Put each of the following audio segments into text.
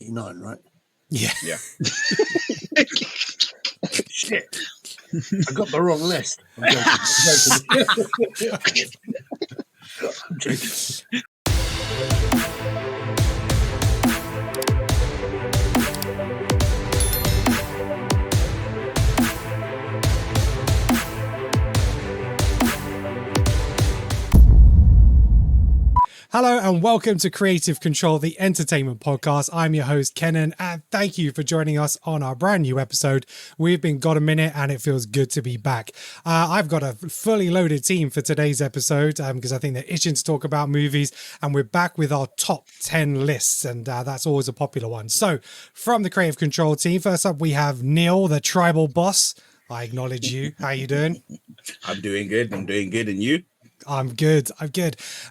1989, right? Yeah. Shit. I got the wrong list. I'm joking. I'm joking. Hello and welcome to Creative Control, the entertainment podcast. I'm your host, Kenan, and thank you for joining us on our brand new episode. We've been got a minute and it feels good to be back. I've got a fully loaded team for today's episode because I think they're itching to talk about movies, and we're back with our top 10 lists, and that's always a popular one. So from the Creative Control team, first up we have Neil, the tribal boss. I acknowledge you. How you doing? I'm doing good. And you? I'm good.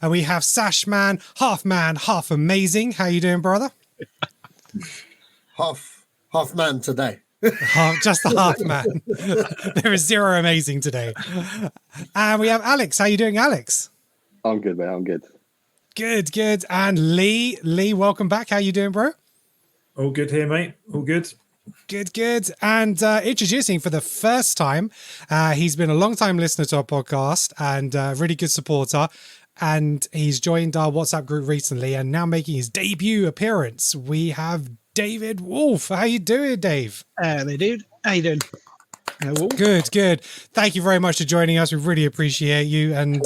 And we have Sash Man, half amazing. How you doing, brother? Half man today. Just the half man. There is zero amazing today. And we have Alex. How you doing, Alex? I'm good, man. I'm good. Good. And Lee, welcome back. How you doing, bro? All good here, mate. All good. Good. And introducing for the first time, he's been a long-time listener to our podcast and a really good supporter. And he's joined our WhatsApp group recently and now making his debut appearance. We have David Wolf. How you doing, Dave? Hey, dude. How you doing? Good. Thank you very much for joining us. We really appreciate you, and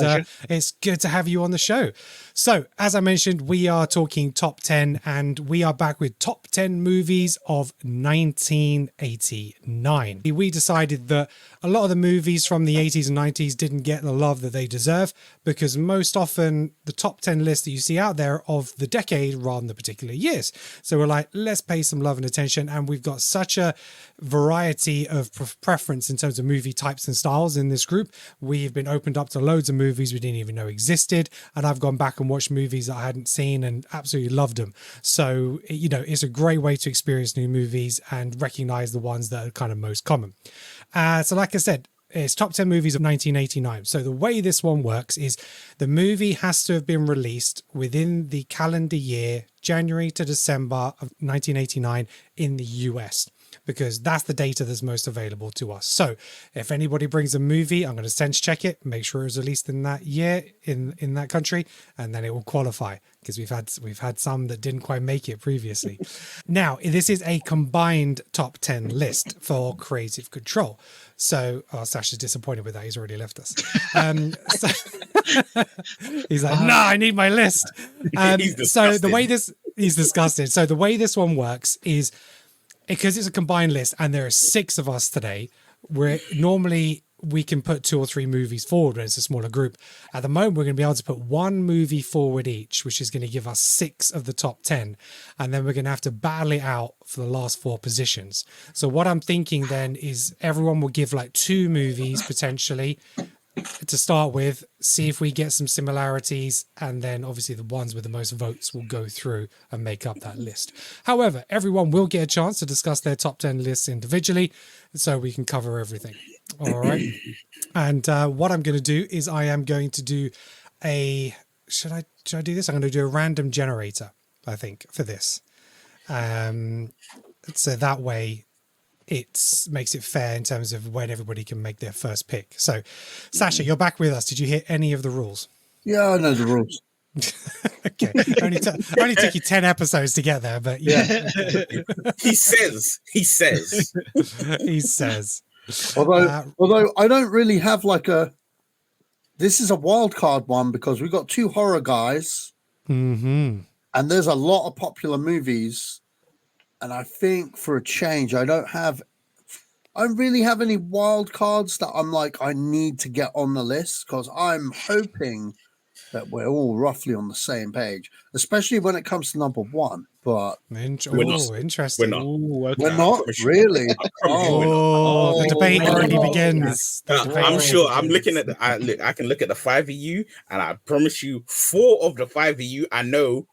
it's good to have you on the show. So, as I mentioned, we are talking top 10, and we are back with top 10 movies of 1989. We decided that a lot of the movies from the 80s and 90s didn't get the love that they deserve, because most often the top 10 lists that you see out there of the decade rather than the particular years. So we're like, let's pay some love and attention, and we've got such a variety of preference in terms of movie types and styles in this group. We've been opened up to loads of movies we didn't even know existed, and I've gone back and watched movies that I hadn't seen and absolutely loved them. So, it's a great way to experience new movies and recognize the ones that are kind of most common. So like I said, it's top 10 movies of 1989. So the way this one works is the movie has to have been released within the calendar year, January to December of 1989 in the US, because that's the data that's most available to us. So if anybody brings a movie, I'm going to sense check it, make sure it was released in that year in that country, and then it will qualify, because we've had some that didn't quite make it previously. Now, this is a combined top 10 list for Creative Control. So, Sash is disappointed with that. He's already left us. He's like, no, I need my list. So the way he's disgusted. So the way this one works is, because it's a combined list and there are 6 of us today, where normally we can put 2 or 3 movies forward when it's a smaller group. At the moment, we're going to be able to put 1 movie forward each, which is going to give us 6 of the top 10. And then we're going to have to battle it out for the last 4 positions. So what I'm thinking then is everyone will give like 2 movies potentially to start with, see if we get some similarities, and then obviously the ones with the most votes will go through and make up that list. However, everyone will get a chance to discuss their top 10 lists individually, so we can cover everything. All right. And what I'm going to do is I am going to do should I do this? I'm going to do a random generator, I think, for this. So that way it makes it fair in terms of when everybody can make their first pick. So, Sasha, you're back with us. Did you hear any of the rules? Yeah, I know the rules. Okay. Only took you 10 episodes to get there, but yeah. He says. Although I don't really have this is a wild card one, because we've got 2 horror guys, and there's a lot of popular movies. And I think for a change, I don't really have any wild cards that I'm like, I need to get on the list, because I'm hoping that we're all roughly on the same page, especially when it comes to number 1. But interesting. We're not really. The debate already begins. I'm sure. I'm looking at I can look at the 5 of you, and I promise you, 4 of the 5 of you, I know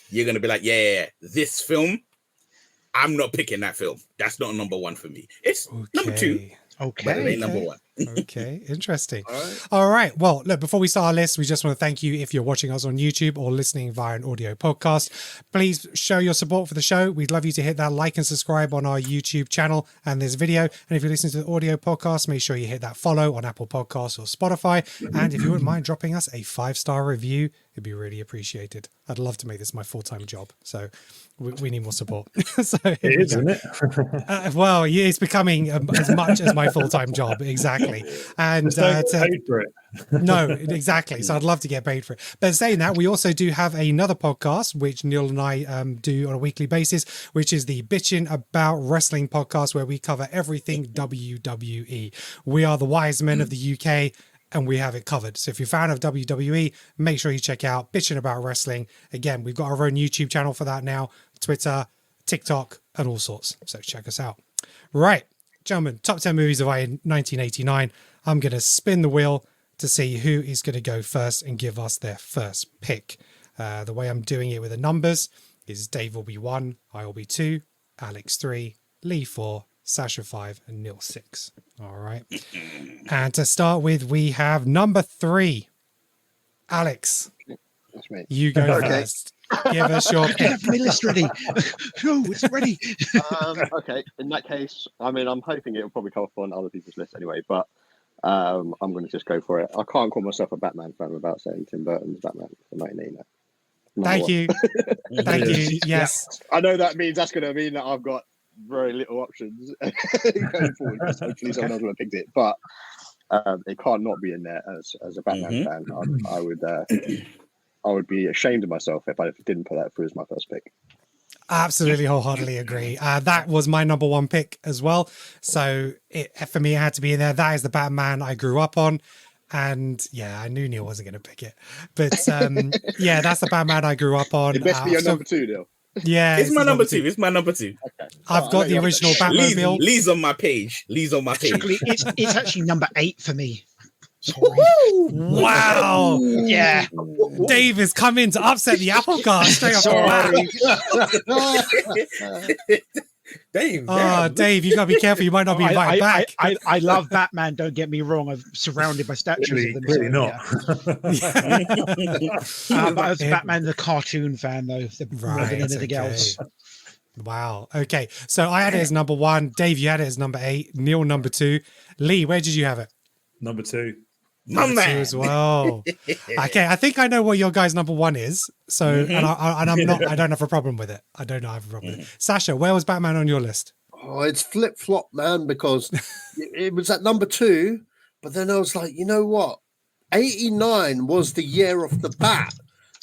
you're gonna be like, yeah, this film, I'm not picking that film. That's not number 1 for me. It's number 2. Okay. But it ain't number 1. Okay, interesting. All right. All right. Well, look, before we start our list, we just want to thank you if you're watching us on YouTube or listening via an audio podcast. Please show your support for the show. We'd love you to hit that like and subscribe on our YouTube channel and this video. And if you're listening to the audio podcast, make sure you hit that follow on Apple Podcasts or Spotify. And if you wouldn't mind dropping us a 5-star review, it'd be really appreciated. I'd love to make this my full-time job. So we need more support. So It is, isn't it? well, yeah, it's becoming as much as my full-time job. Exactly. And Don't get paid for it. no, exactly. So I'd love to get paid for it. But saying that, we also do have another podcast, which Neil and I do on a weekly basis, which is the Bitchin' About Wrestling podcast, where we cover everything WWE. We are the wise men of the UK, and we have it covered. So if you're a fan of WWE, make sure you check out Bitchin' About Wrestling. Again, we've got our own YouTube channel for that now, Twitter, TikTok, and all sorts. So check us out. Right, gentlemen, top 10 movies of 1989. I'm going to spin the wheel to see who is going to go first and give us their first pick. The way I'm doing it with the numbers is Dave will be 1, I will be 2, Alex 3, Lee 4, Sasha 5, and Neil 6. All right. And to start with, we have number 3. Alex, That's me. you go Okay. first. Give us your I pick. have my list ready. Oh, it's ready. Okay, in that case, I mean, I'm hoping it'll probably come up on other people's list anyway, but I'm going to just go for it. I can't call myself a Batman fan without saying Tim Burton's Batman for 1989. Thank you. Thank you. Yes. I know that means that's going to mean that I've got very little options going forward. Because hopefully someone else will have picked it, but it can't not be in there as a Batman fan. I would be ashamed of myself if I didn't put that through as my first pick. Absolutely, wholeheartedly agree. That was my number 1 pick as well. So for me, it had to be in there. That is the Batman I grew up on. And yeah, I knew Neil wasn't going to pick it. But yeah, that's the Batman I grew up on. It best be your number 2, Neil. Yeah. It's my number 2. It's my number 2. Okay. I've got the original Batmobile. Lee's on my page. Lee's on my page. Actually, it's actually number 8 for me. Sorry. Wow. Yeah. Dave has come in to upset the apple cart straight off the bat. Dave. Oh, Dave, you got to be careful. You might not be invited back. I love Batman. Don't get me wrong. I'm surrounded by statues of them. Clearly not. Yeah. But I was Batman the cartoon fan though, more than anything okay. else. Wow. Okay. So I had it as number 1. Dave, you had it as number 8. Neil, number 2. Lee, where did you have it? Number 2. My Number 2 man. as well. Okay, I think I know what your guy's number 1 is. So, and I don't have a problem with it. I don't have a problem with it. Sasha, where was Batman on your list? Oh, it's flip flop, man, because it was at number 2, but then I was like, you know what? 89 was the year of the bat.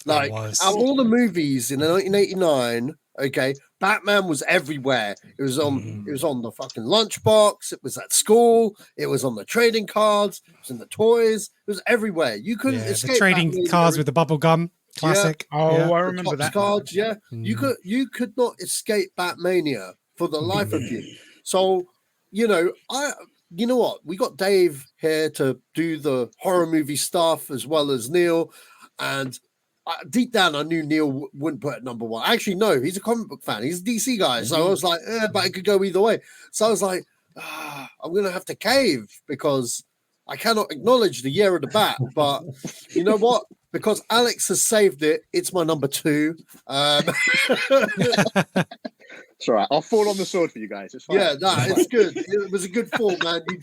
Like, was. out of all the movies in 1989, okay, Batman was everywhere. It was on the fucking lunchbox. It was at school. It was on the trading cards. It was in the toys. It was everywhere. You couldn't escape the trading Batman cards with the bubble gum. Classic. Oh, Yeah. I the remember Topps that. cards. Yeah, you could not escape Batmania for the life of you. So, you know what? We got Dave here to do the horror movie stuff as well as Neil, and deep down, I knew Neil wouldn't put it number 1. Actually, no, he's a comic book fan. He's a DC guy. So I was like, but it could go either way. So I was like, I'm going to have to cave because I cannot acknowledge the year of the bat. But you know what? Because Alex has saved it, it's my number 2. It's all right. I'll fall on the sword for you guys. It's fine. Yeah, it's good. It was a good fall, man. You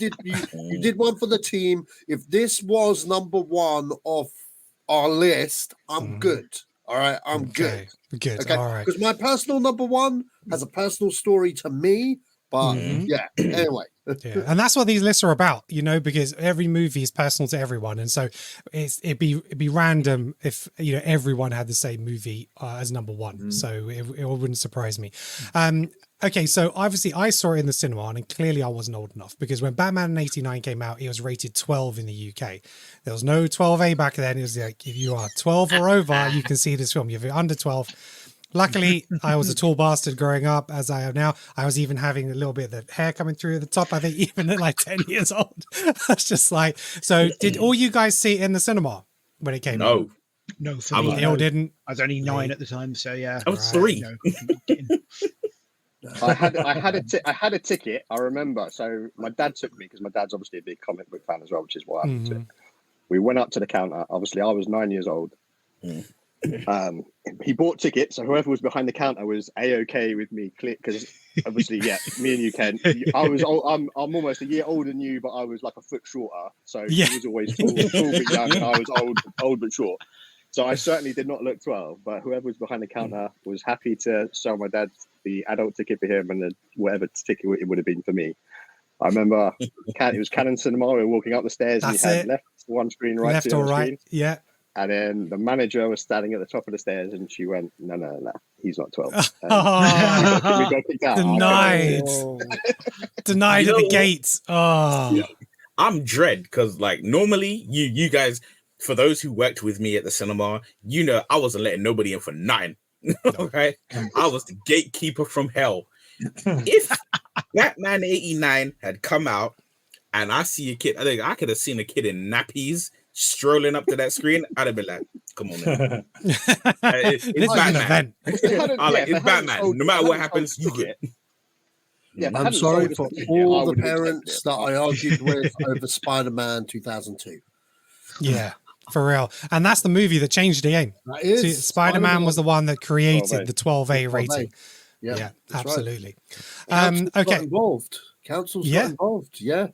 did one for the team. If this was number 1 of our list, I'm good. All right, I'm good. Good. Okay, All right. because my personal number 1 has a personal story to me. But yeah, anyway. Yeah, and that's what these lists are about, you know, because every movie is personal to everyone, and so it'd be random if everyone had the same movie as number 1. So it wouldn't surprise me. Okay, so obviously I saw it in the cinema, and clearly I wasn't old enough because when Batman in '89 came out, it was rated 12 in the UK. There was no 12A back then. It was like if you are 12 or over, you can see this film. If you're under 12. Luckily, I was a tall bastard growing up, as I am now. I was even having a little bit of the hair coming through at the top, I think, even at like 10 years old. I was just like, so did all you guys see it in the cinema when it came out? No, for I me, was- Neil no. didn't. I was only 9 at the time, so yeah. I was 3. No. I had a ticket. I remember. So my dad took me because my dad's obviously a big comic book fan as well, which is why I went to it. We went up to the counter. Obviously, I was 9 years old. He bought tickets, so whoever was behind the counter was a-okay with me. Because obviously, yeah, me and you, Ken. I'm almost a year older than you, but I was like a foot shorter. So he was always tall but young, and I was old but short. So I certainly did not look 12. But whoever was behind the counter was happy to sell my dad the adult ticket for him and the whatever ticket it would have been for me. I remember it was Canon Cinema. We were walking up the stairs and you had left one screen, right, left or right, yeah. And then the manager was standing at the top of the stairs, and she went, "No, he's not 12." We got kicked out. Denied at the gates. Oh, yeah. I'm dread because, like, normally you guys, for those who worked with me at the cinema, I wasn't letting nobody in for nothing. Okay, I was the gatekeeper from hell. If Batman '89 had come out and I see a kid, I think I could have seen a kid in nappies strolling up to that screen, I'd have been like, "Come on, man. It's Batman. It's Batman. No matter what happens, you get." Yeah, I'm sorry for all the parents that I argued with over Spider-Man 2002. Yeah, for real. And that's the movie that changed the game. See, Spider-Man was the one that created the 12A rating. Yeah, absolutely. Right. Okay. Council's got involved. Yeah.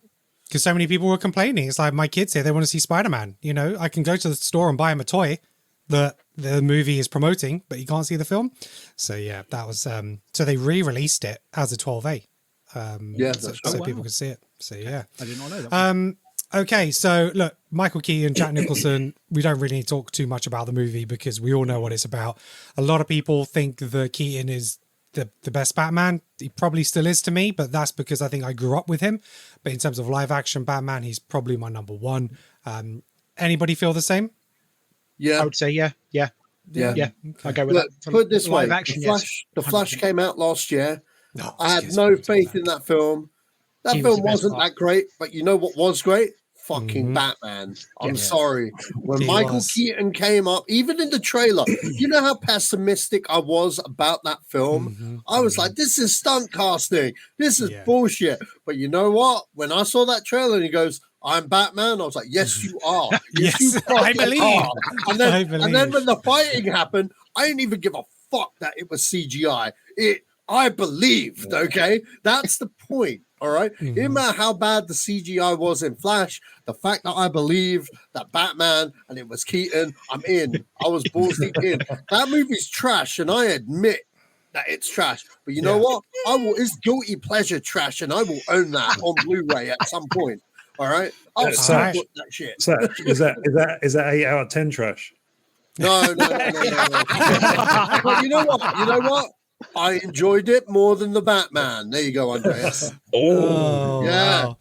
Because so many people were complaining. It's like, my kids here, they want to see Spider-Man. I can go to the store and buy him a toy that the movie is promoting, but you can't see the film. So yeah, that was so they re-released it as a 12A. So people could see it. So yeah. I did not know that. Okay, so look, Michael Keaton, Jack Nicholson, we don't really need to talk too much about the movie because we all know what it's about. A lot of people think that Keaton is the best Batman. He probably still is to me, but that's because I think I grew up with him. But in terms of live action Batman, he's probably my number one. Anybody feel the same? Yeah, I would say yeah. I go with that. Put it this way: the Flash came out last year. No, I had no faith in that film. That film wasn't that great, but you know what was great? Fucking Batman. I'm sorry. When Michael Keaton came up, even in the trailer, you know how pessimistic I was about that film? I was like, this is stunt casting. This is bullshit. But you know what? When I saw that trailer and he goes, "I'm Batman," I was like, yes, you are. Yes, you I believe. are. And then when the fighting happened, I didn't even give a fuck that it was CGI. I believed, okay? That's the point. All right. No matter how bad the CGI was in Flash, the fact that I believe that Batman and it was Keaton, I'm in. I was balls deep in. That movie's trash, and I admit that it's trash. But you know what? It's guilty pleasure trash, and I will own that on Blu-ray at some point. All right. I'll support that shit. So is that 8 out of 10 trash? No. But you know what? I enjoyed it more than the Batman. There you go, Andreas. Oh, yeah. Wow.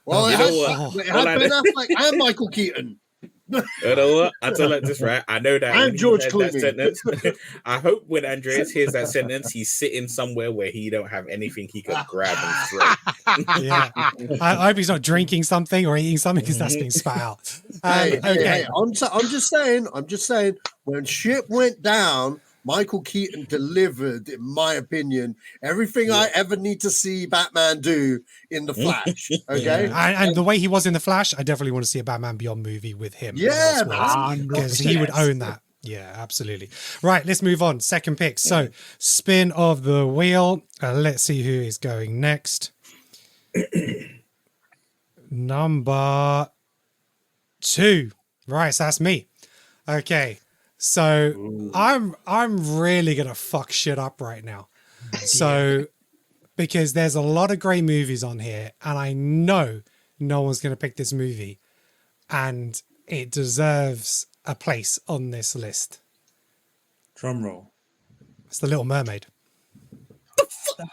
Well, it had Ben Affleck and Michael Keaton. You know what? I tell like this, right? I know that. And George Clooney. That sentence, I hope when Andreas hears that sentence, he's sitting somewhere where he don't have anything he could grab and throw. Yeah. I hope he's not drinking something or eating something because that's being spat out. Hey, I'm just saying, when shit went down, Michael Keaton delivered, in my opinion, everything I ever need to see Batman do in The Flash. Okay, and the way he was in The Flash, I definitely want to see a Batman Beyond movie with him. Yeah, because he would own that. Yeah, absolutely. Right, let's move on. Second pick. So, spin of the wheel. Let's see who is going next. Number 2. Right, so that's me. Okay. So I'm really gonna fuck shit up right now. So because there's a lot of great movies on here, and I know no one's gonna pick this movie, and it deserves a place on this list. Drum roll. It's The Little Mermaid.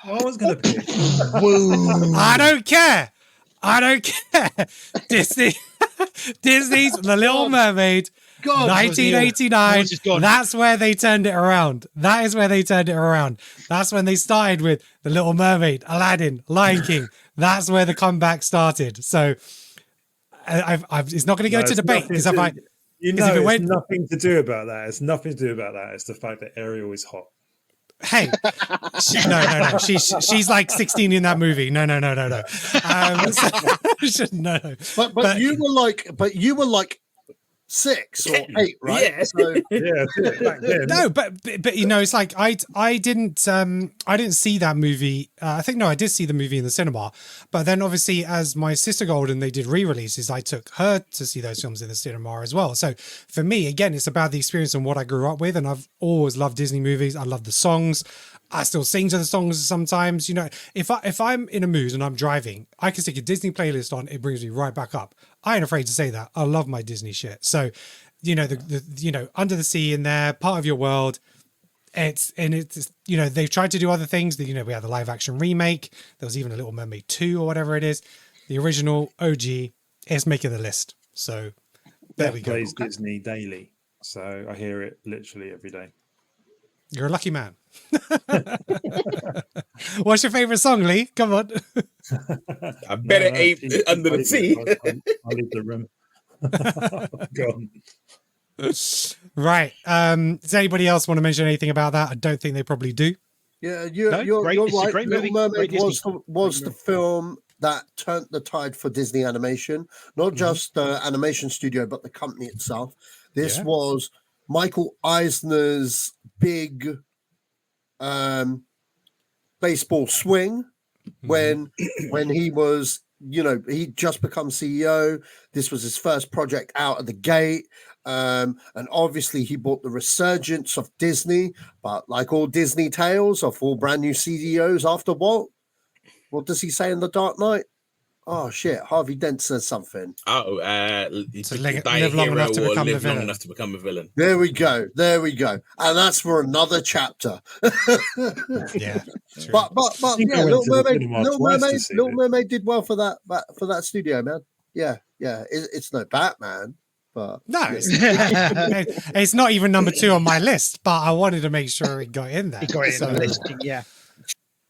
I was gonna pick. I don't care. Disney's The Little Mermaid. 1989. That's where they turned it around. That is where they turned it around. That's when they started with The Little Mermaid, Aladdin, Lion King. That's where the comeback started. So it's not going to go to debate because if it went nothing to do about that. It's nothing to do about that. It's the fact that Ariel is hot. Hey, no. She's like 16 in that movie. No. No. But you were like 6 or 8, right? Yeah. So Yeah, that's it. Back then. No, but it's like I didn't see that movie. I think I did see the movie in the cinema, but then obviously as my sister got older and they did re-releases, I took her to see those films in the cinema as well. So for me, again, it's about the experience and what I grew up with, and I've always loved Disney movies. I love the songs. I still sing to the songs sometimes. If I'm in a mood and I'm driving, I can stick a Disney playlist on. It brings me right back up. I ain't afraid to say that. I love my Disney shit. So, the Under the Sea in there, Part of Your World. It's they've tried to do other things. We had the live action remake. There was even a Little Mermaid 2 or whatever it is. The original OG is making the list. So there we go. Plays Disney daily, so I hear it literally every day. You're a lucky man. What's your favorite song, Lee? Come on. I bet it ain't Under the Sea. I'll leave the room. Go on. Right. Does anybody else want to mention anything about that? I don't think they probably do. yeah, you're It's a right. great Little movie. Mermaid Great was the film that turned the tide for Disney Animation, not just the animation studio, but the company itself. This Yeah. was Michael Eisner's big baseball swing when he was, he'd just become CEO. This was his first project out of the gate. And obviously he brought the resurgence of Disney, but like all Disney tales of all brand new CEOs after Walt, what does he say in The Dark Knight? Oh shit, Harvey Dent says something. Live long enough to become the villain. enough to become a villain. There we go. And that's for another chapter. Yeah. True. But think I yeah, went Little to the Mermaid, cinema twice to see Little this. Mermaid did well for that studio, man. Yeah. It's no Batman, but No, it's not even number 2 on my list, but I wanted to make sure it got in there. It got it in So, the listing, yeah.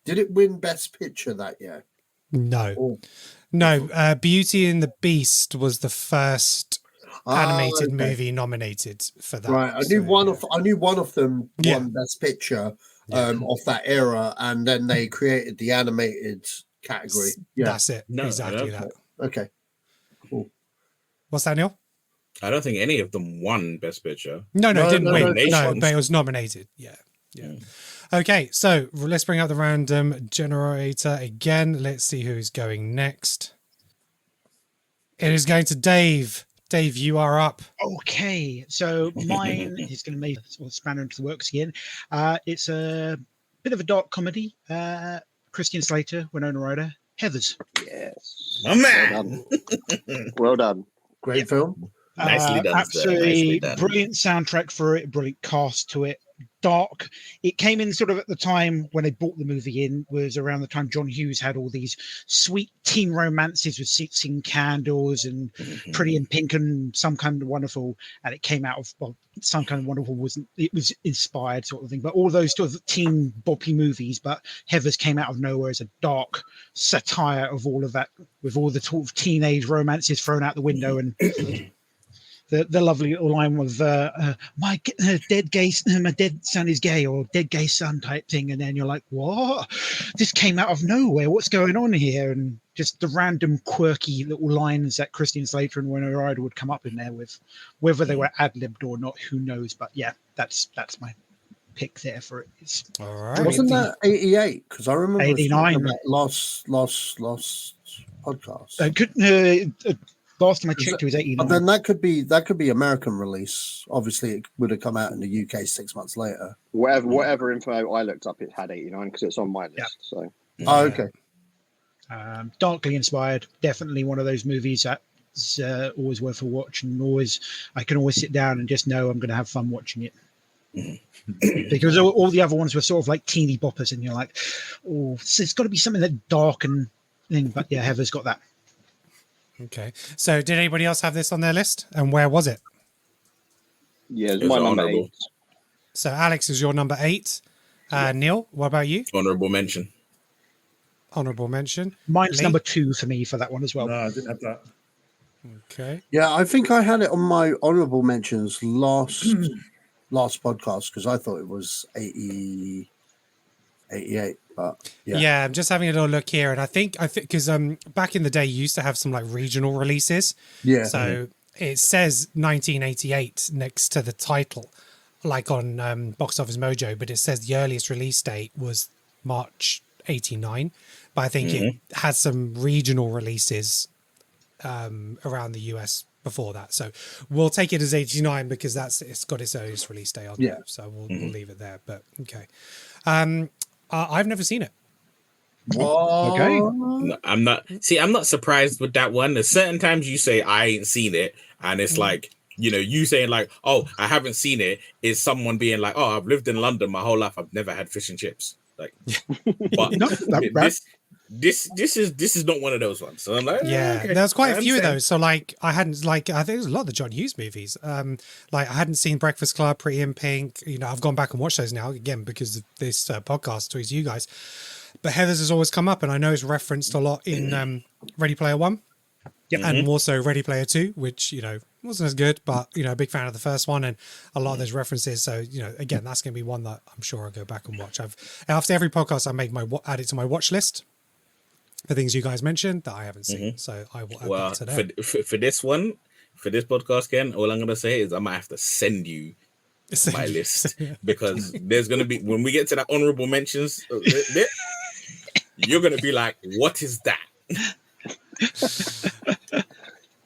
did it win Best Picture that year? No. Oh. No, Beauty and the Beast was the first animated okay. movie nominated for that. Right, I knew one of them Yeah. won Best Picture of that era, and then they created the animated category. Yeah, That's it. No, exactly I that. okay. Cool. What's that, Neil? I don't think any of them won Best Picture. No, it didn't no, win. no, No, but it was nominated. Yeah. Okay, so let's bring up the random generator again. Let's see who's going next. It is going to Dave. Dave, you are up. Okay, so mine is going to make a spanner into the works again. It's a bit of a dark comedy. Christian Slater, Winona Ryder, Heathers. Yes. My man. Well done. Great film. Nicely done, sir. Absolutely Nicely done. brilliant soundtrack for it, brilliant cast to it. Dark. It came in sort of at the time when they brought the movie in, was around the time John Hughes had all these sweet teen romances with 16 Candles and Pretty in Pink and Some Kind of Wonderful. And it came out of, well, Some Kind of Wonderful wasn't, it was inspired sort of thing, but all those sort of teen boppy movies. But Heathers came out of nowhere as a dark satire of all of that, with all the sort of teenage romances thrown out the window and the lovely little line with my dead son is gay, or dead gay son type thing, and then you're like, what? This came out of nowhere. What's going on here? And just the random quirky little lines that Christian Slater and Winona Ryder would come up in there with, whether they were ad-libbed or not, who knows? But yeah, that's my pick there for it. It's All right. Wasn't that 88? Because I remember 89. that last podcast. Last time I checked, it was 89. But then that could be American release. Obviously, it would have come out in the UK 6 months later. Whatever info I looked up, it had 89 because it's on my list. Yeah. So Oh, okay. Darkly inspired, definitely one of those movies that's always worth a watch, and I can always sit down and just know I'm going to have fun watching it. Because all the other ones were sort of like teeny boppers, and you're like, oh, so it's got to be something that dark and thing. But yeah, Heather's got that. Okay. So did anybody else have this on their list? And where was it? yeah, it's It's my number honourable. 8. So Alex is your number 8. Neil, what about you? Honorable mention. Honorable mention. Mine's Lee? number 2 for me for that one as well. No, I didn't have that. Okay. Yeah, I think I had it on my honourable mentions last podcast because I thought it was 80. 88. But Yeah. I'm just having a little look here, and I think because back in the day, you used to have some like regional releases. yeah. So it says 1988 next to the title, like on Box Office Mojo, but it says the earliest release date was March 89. But I think it had some regional releases around the US before that. So we'll take it as 89 because it's got its earliest release date on there. So we'll leave it there. But okay. I've never seen it. Okay. No, I'm not surprised with that one. There's certain times you say I ain't seen it, and it's like, you saying like, oh, I haven't seen it, is someone being like, oh, I've lived in London my whole life, I've never had fish and chips. Like, but this is not one of those ones. So I'm like, yeah, okay, there's quite I a few of understand. those. So like I think there's a lot of the John Hughes movies. Like I hadn't seen Breakfast Club, Pretty in Pink. I've gone back and watched those now again because of this podcast towards you guys. But Heathers has always come up, and I know it's referenced a lot in Ready Player One, and also Ready Player Two, which wasn't as good, but a big fan of the first one and a lot of those references. So again, that's going to be one that I'm sure I'll go back and watch. After every podcast, I add it to my watch list for things you guys mentioned that I haven't seen. So I will add that to that. For this one, for this podcast, Ken, all I'm gonna say is I might have to send you my list because there's gonna be, when we get to that honorable mentions bit, you're gonna be like, what is that?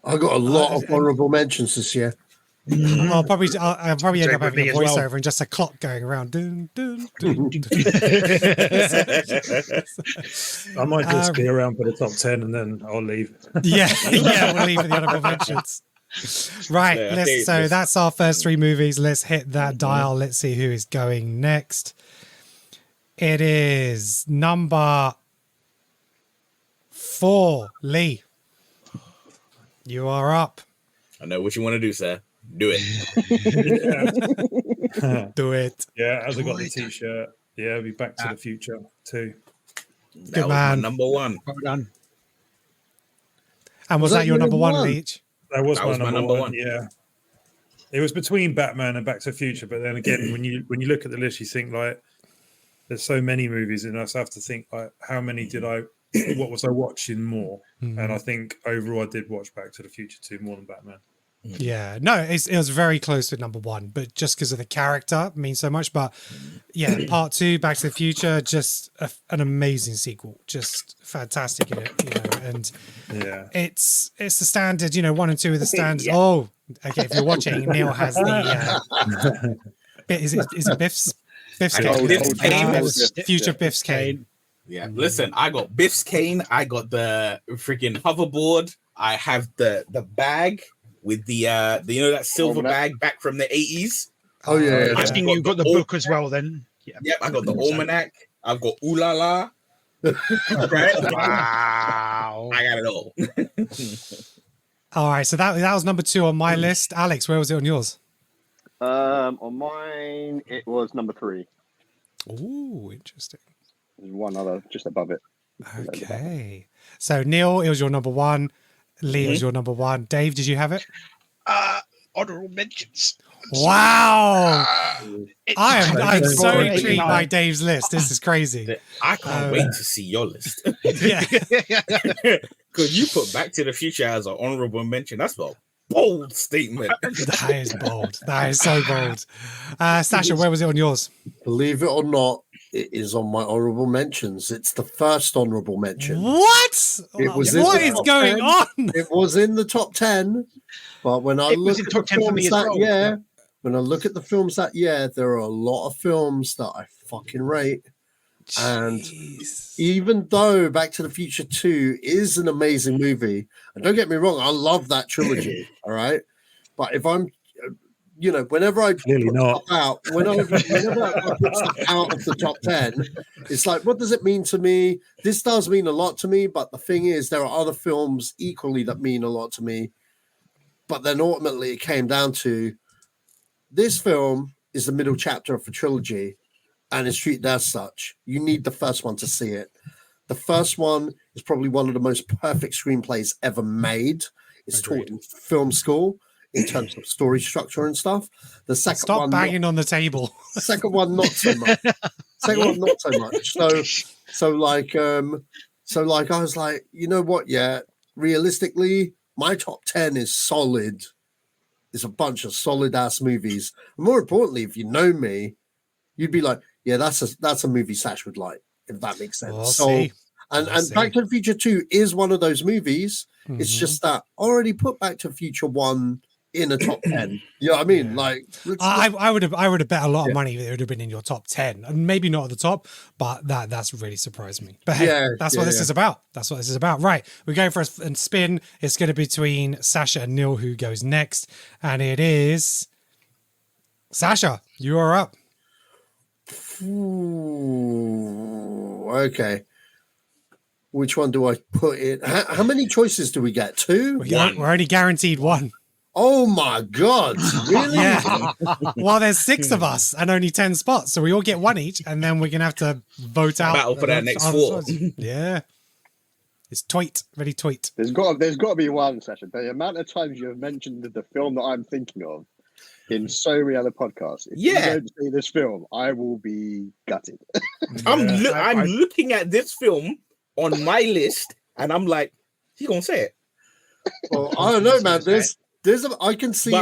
I got a lot of honorable mentions this year. I'll probably end up having a as well. voiceover and just a clock going around. Dun, dun, dun, dun. I might just be around for the top 10 and then I'll leave. Yeah, we'll leave the honorable mentions. Right, so that's our first three movies. Let's hit that dial. Let's see who is going next. It is number 4, Lee. You are up. I know what you want to do, sir. Do it. Do it. Yeah, as I got the t-shirt. Yeah, be Back to the Future too. That was my number one. Well done. And was that your number one, Leach? That was my number one. one. Yeah. It was between Batman and Back to the Future, but then again, when you look at the list, you think like there's so many movies, and I have to think like how many what was I watching more? And I think overall I did watch Back to the Future 2 more than Batman. Yeah, no, it was very close to number one, but just because of the character means so much. But yeah, part 2, Back to the Future, just an amazing sequel, just fantastic in it, and it's the standard, 1 and 2 are the standards. Yeah. Oh, okay, if you're watching, Neil has the is it Biff's cane? Future Biff's cane. Yeah, listen, I got Biff's cane, I got the freaking hoverboard, I have the bag with the that silver bag back from the 80s. Oh yeah. I think you got the book as well then. Yeah. Yep, I got the almanac. I've got Ooh La La. Right? Wow. I got it all. All right, so that was number 2 on my list. Alex, where was it on yours? On mine, it was number 3. Ooh, interesting. There's one other just above it. Okay. So Neil, it was your number 1. Lee was your number 1. Dave, did you have it? Honorable mentions. Wow. I'm so intrigued by Dave's list. This is crazy. I can't wait to see your list. Yeah. Because you put Back to the Future as an honorable mention. That's a bold statement. That is bold. That is so bold. Sasha, where was it on yours? Believe it or not, it is on my honorable mentions. It's the first honorable mention. What? What is going on? It was in the top 10, but when I look at the films that year, when I look at the films that year, there are a lot of films that I fucking rate. And even though Back to the Future 2 is an amazing movie, and don't get me wrong, I love that trilogy, all right? But if I'm whenever I clearly not whenever I put stuff out of the top 10, it's like, what does it mean to me? This does mean a lot to me, but the thing is, there are other films equally that mean a lot to me. But then ultimately, it came down to this film is the middle chapter of a trilogy, and it's treated as such. You need the first one to see it. The first one is probably one of the most perfect screenplays ever made. It's taught in film school in terms of story structure and stuff. The second Stop one, banging on the table. The second one, not so much. Second one, not so much. So I was like, you know what? Yeah, realistically, my top 10 is solid. It's a bunch of solid ass movies. And more importantly, if you know me, you'd be like, yeah, that's a movie Sash would like, if that makes sense. We'll So, see. and We'll see. Back to the Future 2 is one of those movies. It's Mhm. just that I already put Back to the Future 1 in a top 10. You know what I mean? Yeah. Like, I would have bet a lot of Yeah. money that it would have been in your top 10, and maybe not at the top, but that's really surprised me. But hey, Yeah, that's yeah, what this yeah. is about. That's what this is about. Right, we're going for a spin. It's going to be between Sasha and Neil, who goes next, and it is Sasha. You are up. Ooh, okay. Which one do I put in? How many choices do we get? 2? We're only guaranteed one. Oh my God. Really? Yeah. Well, there's 6 of us and only 10 spots, so we all get one each, and then we're gonna have to vote out. Battle for that next other 4. spots. Yeah. It's tweet, very tweet. There's got to be one session. The amount of times you have mentioned the film that I'm thinking of in so many other podcasts. If you don't see this film, I will be gutted. I'm looking at this film on my list, and I'm like, he's gonna say it. Well, I don't know, man. I can see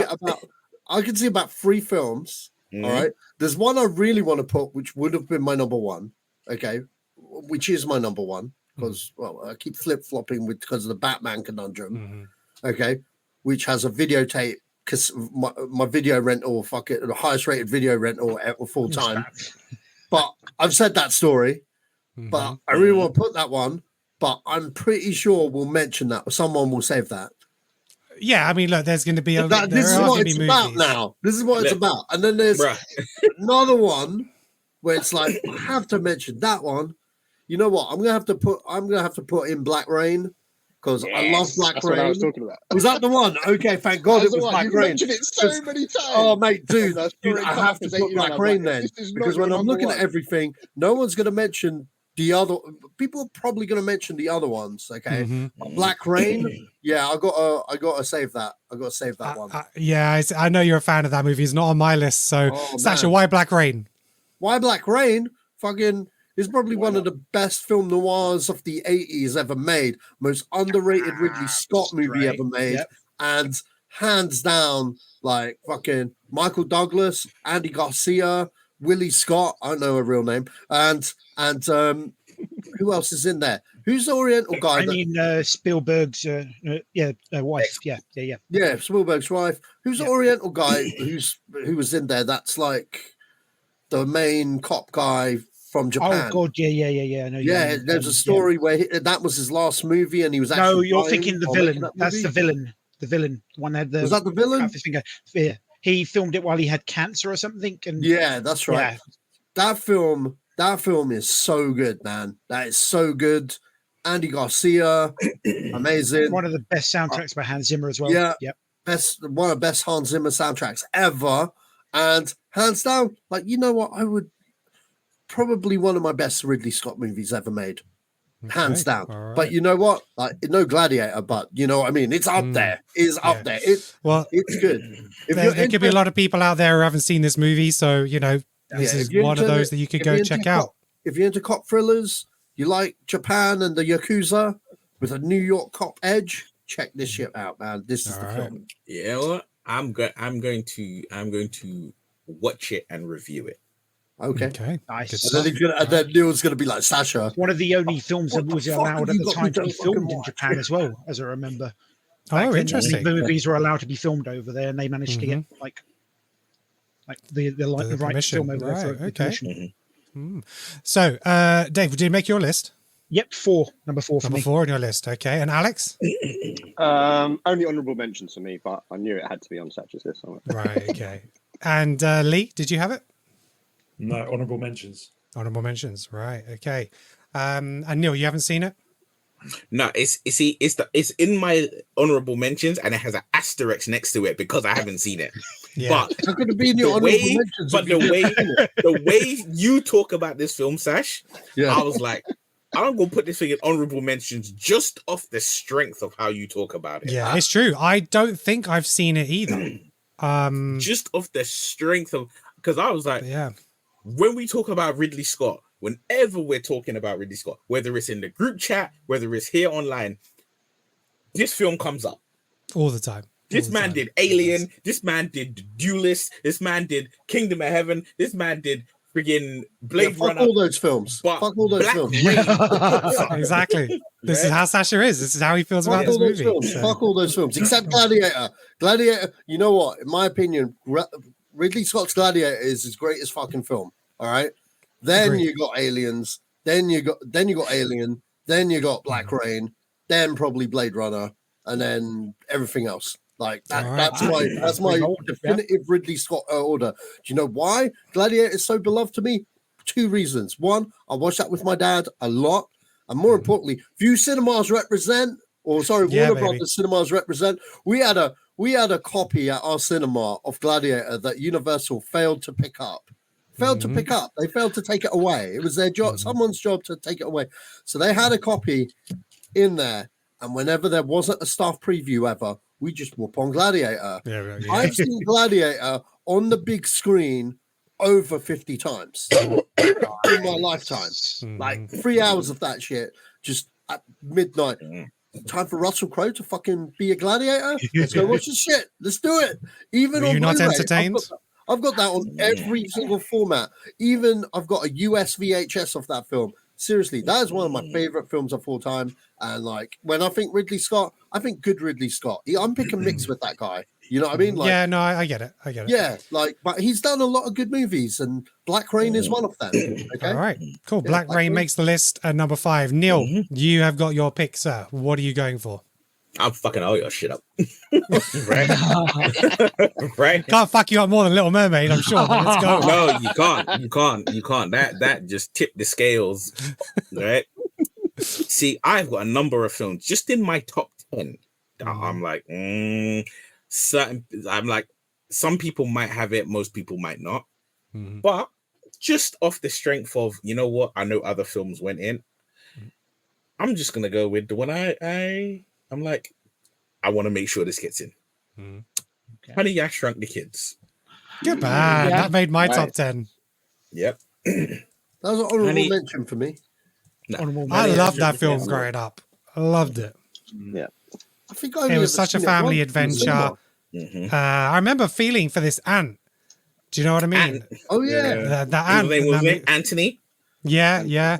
about 3 films. Mhm. All right. There's one I really want to put, which would have been my number 1. Okay. Which is my number 1 because I keep flip flopping because of the Batman conundrum. Mhm. Okay. Which has a videotape because my video rental, the highest rated video rental ever full time. But I've said that story. But I really want to put that one. But I'm pretty sure we'll mention that. Someone will save that. Yeah, I mean, look, there's going to be This is what it's about now. This is what it's about. And then there's another one where it's like I have to mention that one. You know what? I'm gonna have to put in Black Rain because I love Black That's Rain. what I was talking about. Was that the one? Okay, thank God it was Black You've Rain. mentioned it so many times. Oh, mate, dude, That's I have to put Black Rain then because when I'm looking at everything, no one's gonna mention the other. People are probably gonna mention the other ones. Okay, But Black Rain. Yeah, I gotta save that. I gotta save that one. Yeah, I know you're a fan of that movie. It's not on my list. So, Sasha, why Black Rain? Why Black Rain? Fucking is probably one of the best film noirs of the 80s ever made. Most underrated Ridley Scott movie ever made. And hands down, like fucking Michael Douglas, Andy Garcia, Willie Scott, I don't know her real name, and who else is in there? Who's the Oriental guy? Spielberg's wife. Yeah, Spielberg's wife. Who's the Oriental guy who was in there? That's like the main cop guy from Japan. Oh God, yeah. I know. Yeah, there's a story where that was his last movie, and he was actually. No, you're thinking the villain. That's the villain. The villain. One that had the. Was that the villain? Finger. Yeah, he filmed it while he had cancer or something. And yeah, that's right. Yeah. That film is so good, man. That is so good. Andy Garcia, amazing. One of the best soundtracks by Hans Zimmer as well. Yeah, yep. One of the best Hans Zimmer soundtracks ever, and hands down, like you know what, I would probably one of my best Ridley Scott movies ever made, hands down. Right. But you know what, like no Gladiator, but you know what I mean. It's up there. It's up there. It's good. There could be a lot of people out there who haven't seen this movie, so you know this is one of those that you could go check out. If you're into cop thrillers. You like Japan and the Yakuza with a New York cop edge? Check this shit out, man. This is the film. Yeah, well, I'm going to watch it and review it. Okay. Nice. And then Neil's gonna be like Sasha. One of the only films that was allowed at the time to be filmed in Japan as well, as I remember. Oh, interesting. The movies were allowed to be filmed over there, and they managed to get like the right to film over there for commission. So, Dave, did you make your list? Yep, 4. Number 4 for me. Number 4 on your list. Okay. And Alex? Only honourable mentions for me, but I knew it had to be on Satch's list. Right, okay. And Lee, did you have it? No, honourable mentions. Honourable mentions, right, okay. And Neil, you haven't seen it? No, it's in my honourable mentions, and it has an asterisk next to it because I haven't seen it. Yeah. But how could it be in your honourable mentions? But the way you talk about this film, Sash, I was like, I'm gonna put this thing in honourable mentions just off the strength of how you talk about it. Yeah, it's true. I don't think I've seen it either. Just off the strength of, because I was like, when we talk about Ridley Scott, whenever we're talking about Ridley Scott, whether it's in the group chat, whether it's here online, this film comes up all the time. This man did Alien. This man did Duelist. This man did Kingdom of Heaven. This man did friggin' Blade fuck Runner. all those films. But Fuck all those Black films. Rain- Exactly. This is how Sasha is. This is how he feels about Fuck this all those movie. films. So- Fuck all those films, except Gladiator. Gladiator. You know what? In my opinion, Ridley Scott's Gladiator is his greatest fucking film. All right. Then Agreed. you got Aliens. Then you got Alien. Then you got Black Rain. Then probably Blade Runner, and then everything else. Like that, All right. that's my definitive Ridley Scott order. Do you know why Gladiator is so beloved to me? 2 reasons. One, I watched that with my dad a lot, and more importantly, View Cinemas represent, or sorry, Yeah, Warner baby. Brothers Cinemas represent. We had a copy at our cinema of Gladiator that Universal failed to pick up. Failed to pick up. They failed to take it away. It was their job, someone's job to take it away. So they had a copy in there, and whenever there wasn't a staff preview ever, we just whoop on Gladiator. Yeah. I've seen Gladiator on the big screen over 50 times in my lifetime. Like 3 hours of that shit just at midnight. Time for Russell Crowe to fucking be a gladiator. Let's go watch the shit. Let's do it. Even Were on you not Blu-ray, entertained? I've got that on every single format. Even I've got a US VHS of that film. Seriously, that is one of my favorite films of all time. And like when I think Ridley Scott, I think good Ridley Scott. I'm picking mix with that guy. You know what I mean? Like, Yeah, no, I get it. yeah, like, but he's done a lot of good movies, and Black Rain is one of them. Okay, All right, cool. Yeah, Black Black Rain Rain. makes the list at number 5. Neil, you have got your pick, sir. What are you going for? I'm fucking all your shit up. Right? Right? Can't fuck you up more than Little Mermaid, I'm sure. But let's go. No, you can't. That just tipped the scales. Right? See, I've got a number of films just in my top 10 that I'm like, some people might have it, most people might not. But just off the strength of, you know what, I know other films went in. I'm just gonna go with the one I'm like, I want to make sure this gets in. Okay. Honey, I Shrunk the Kids. Good man. Yeah. That made my Right. top 10. Yep. that was an honorable Honey- mention for me. Honorable I mention. loved that film growing up. I loved it. Yeah. I think I only It was ever such a seen it family once in the adventure. cinema. I remember feeling for this ant. Do you know what I mean? Ant. Oh yeah, The His ant. name in was that it Anthony. Yeah.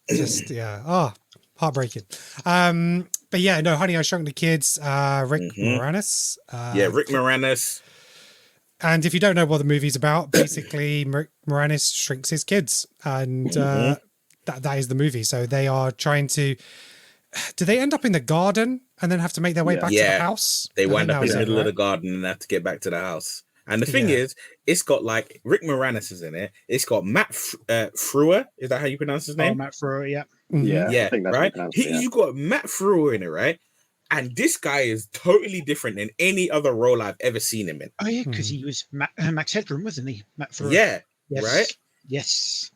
Just heartbreaking. But yeah, no, Honey, I Shrunk the Kids. Rick Moranis. Rick Moranis. And if you don't know what the movie's about, basically Rick Moranis shrinks his kids, and that is the movie. So they are trying to. Do they end up in the garden and then have to make their way back to the Yeah. house? They I think wind that up in was the it, middle of the right? garden and have to get back to the house. And the thing Yeah. is, it's got like Rick Moranis is in it. It's got Matt Frewer. Is that how you pronounce his Oh, name? Matt Frewer, yeah. Yeah. Yeah, I think that's right. pronounced, yeah. You got Matt Frewer in it, right? And this guy is totally different than any other role I've ever seen him in. Oh, yeah, because he was Max Headroom, wasn't he? Matt Frewer. Yeah, Yes. right. Yes.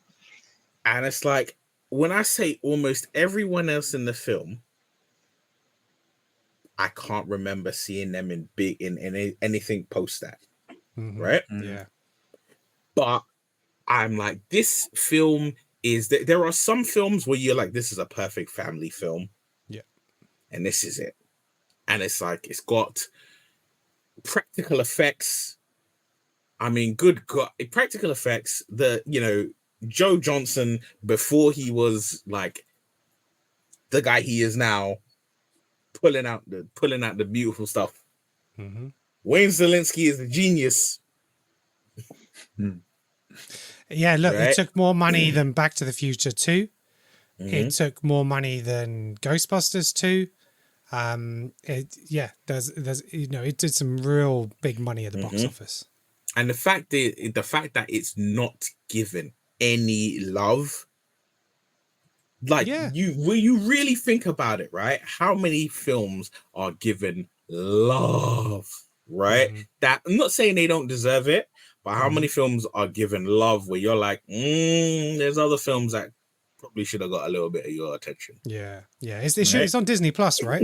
And it's like when I say almost everyone else in the film, I can't remember seeing them in anything post that, right? Yeah. But I'm like, this film is that there are some films where you're like, this is a perfect family film. Yeah. And this is it. And it's like, it's got practical effects. I mean, good God, practical effects. Joe Johnson, before he was like the guy he is now, pulling out the beautiful stuff. Wayne Zelensky is a genius. Yeah, look, Right? it took more money than Back to the Future 2. It took more money than Ghostbusters 2. It did some real big money at the box office. And the fact that it's not given any love, like you really think about it, right? How many films are given love, right? That I'm not saying they don't deserve it, but how many films are given love where you're like, there's other films that probably should have got a little bit of your attention. Yeah. It's on Disney Plus, right?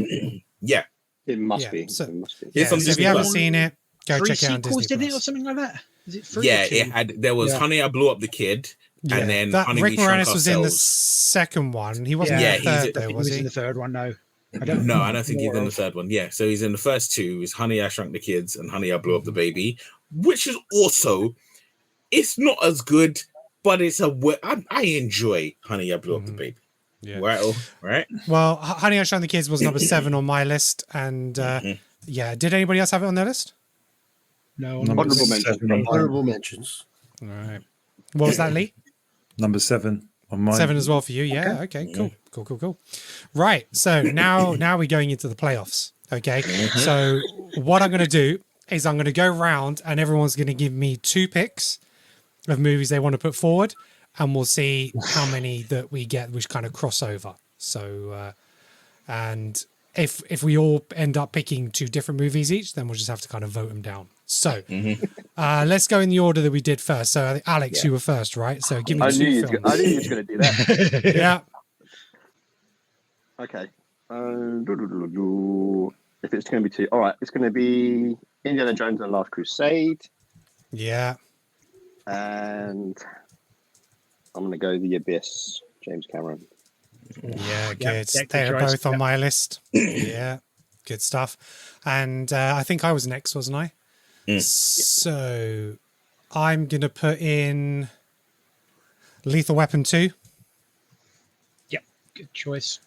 Yeah. It must Yeah, be. so- It must be. It's Yeah, on so if Disney you haven't Plus. seen it, Go Three check it out on Disney sequels, didn't it, or Plus. something like that? Is it three? Yeah, or two? it had. There was Yeah. Honey, I Blew Up the Kid, Yeah, and then that Honey, Rick We Shrunk Moranis was in the Ourselves. second one. He wasn't Yeah, in the he's- third, I though, He was was in he? the third one. No, I don't. No, I don't think he's more in the of- third one. Yeah, so he's in the first two. Is Honey, I Shrunk the Kids and Honey, I Blew Up the Baby, which is also, it's not as good, but it's I enjoy Honey, I Blew Up the Mhm. Baby. Yeah. Right. Well, Honey, I Shrunk the Kids was number 7 on my list, and yeah, did anybody else have it on their list? No, Number Honourable mention. 7 on mine. Honorable mentions. All right. What was that, Lee? Number 7 on mine. 7 as well for you. Yeah. Okay. Cool. Right. So now we're going into the playoffs. Okay. So what I'm going to do is I'm going to go round and everyone's going to give me 2 picks of movies they want to put forward, and we'll see how many that we get which kind of cross over. So and if we all end up picking 2 different movies each, then we'll just have to kind of vote them down. So let's go in the order that we did first. So I think, Alex, you were first, right? So give me I 2 knew you films. was going to do that. Yeah. Okay. If it's going to be 2, all right, it's going to be Indiana Jones and the Last Crusade, Yeah. and I'm going to go The Abyss, James Cameron. Yeah, good. yeah, good They're choice. both on Yeah. my list. Yeah, good stuff. And I think I was next, wasn't I? So I'm going to put in Lethal Weapon 2 Yep, good choice.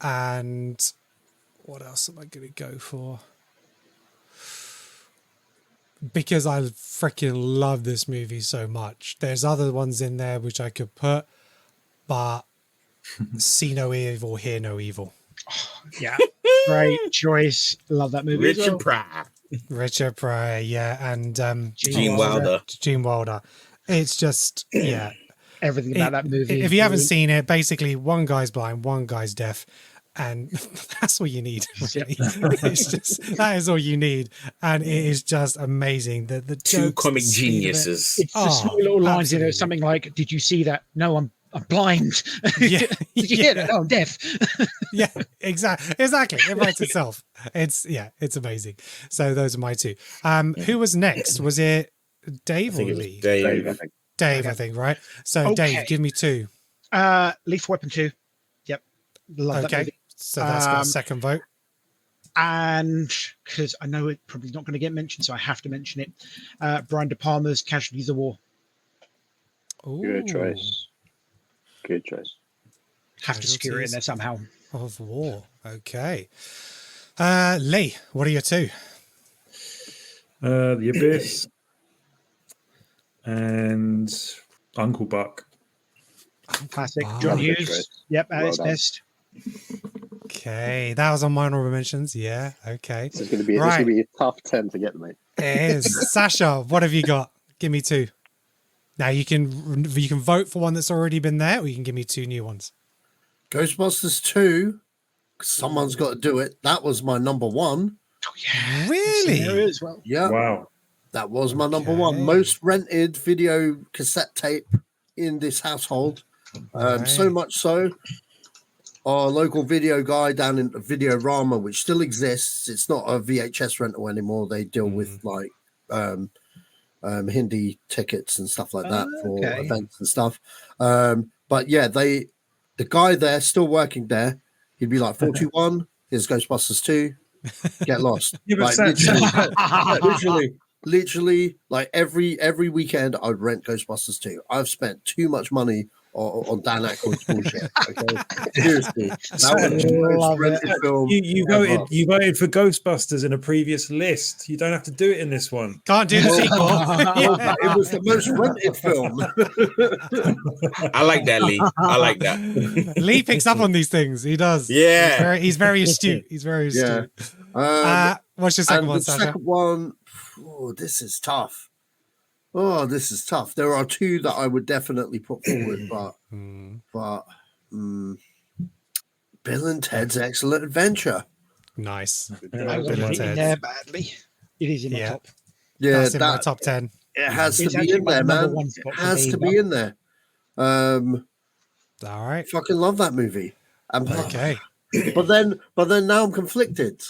and what else am I going to go for? Because I freaking love this movie so much. There's other ones in there which I could put, but see no evil, hear no evil. Yeah, great choice. Love that movie. as Richard well. Pryor, Richard Pryor, yeah, and Gene Wilder. Gene Wilder. It's just, yeah. Everything about that movie. If is you haven't brilliant. seen it, basically one guy's blind, one guy's deaf, and that's all you need. Really. It's just that is all you need, and it is just amazing. The 2 jokes, comic the speed of it. geniuses. It's the Oh, small little lines, absolutely. something like, "Did you see that? No, I'm blind. Yeah, Did you hear that? No, I'm deaf." Yeah, exactly. It writes itself. It's amazing. So those are my 2. Who was next? Was it Dave I or think it was Lee? Dave. I think. Dave, I think, right? So Okay. Dave, give me 2. Lethal Weapon 2. Yep, love that Okay, movie. so that's got a Um, second vote. And because I know it's probably not going to get mentioned, so I have to mention it. Brian De Palma's Casualties of War. Good Ooh, choice. Good choice. Have to secure it in Casualties. there somehow. Of War. Okay. Lee, what are your 2? The Abyss and Uncle Buck. Classic. Wow. John Good Hughes. choice. Yep, at Well its done. best. Okay, that was on my honorable mentions. Yeah. Okay. This is going to be Right. a tough 10 to get, mate. It is. Sasha, what have you got? Give me 2. Now you can vote for one that's already been there, or you can give me 2 new ones. Ghostbusters 2. Someone's got to do it. That was my number 1. Oh, yeah. Really? There as well. Yeah, Wow. that was my number 1. Okay. Most rented video cassette tape in this household. So Right. much so, our local video guy down in Videorama, which still exists, it's not a VHS rental anymore. They deal with like Hindi tickets and stuff like that for Okay. events and stuff. But yeah, the guy there still working there, he'd be like 41, here's Ghostbusters 2, get lost. Yeah, but Like, Sat- literally, like every weekend I'd rent Ghostbusters 2. I've spent too much money on Dan Aykroyd's bullshit. Okay, seriously, that was the Love most rented film. You ever. voted for Ghostbusters in a previous list. You don't have to do it in this one. Can't do the sequel. Well, it was the most rented film. I like that, Lee. I like that. Lee picks up on these things. He does. Yeah. He's very astute. He's very Yeah. astute. What's your second And one, the Sasha? second one, this is tough. Oh, this is tough. There are 2 that I would definitely put forward, but Bill and Ted's Excellent Adventure. Nice. I want Bill and it in Ted. there badly. It is in my Yeah. top. Yeah, That's in my that top 10. it has to It's be actually in my there, number man. 1 It spot for has me, to but- be in there. All right. Fucking love that movie. And Okay. but then now I'm conflicted.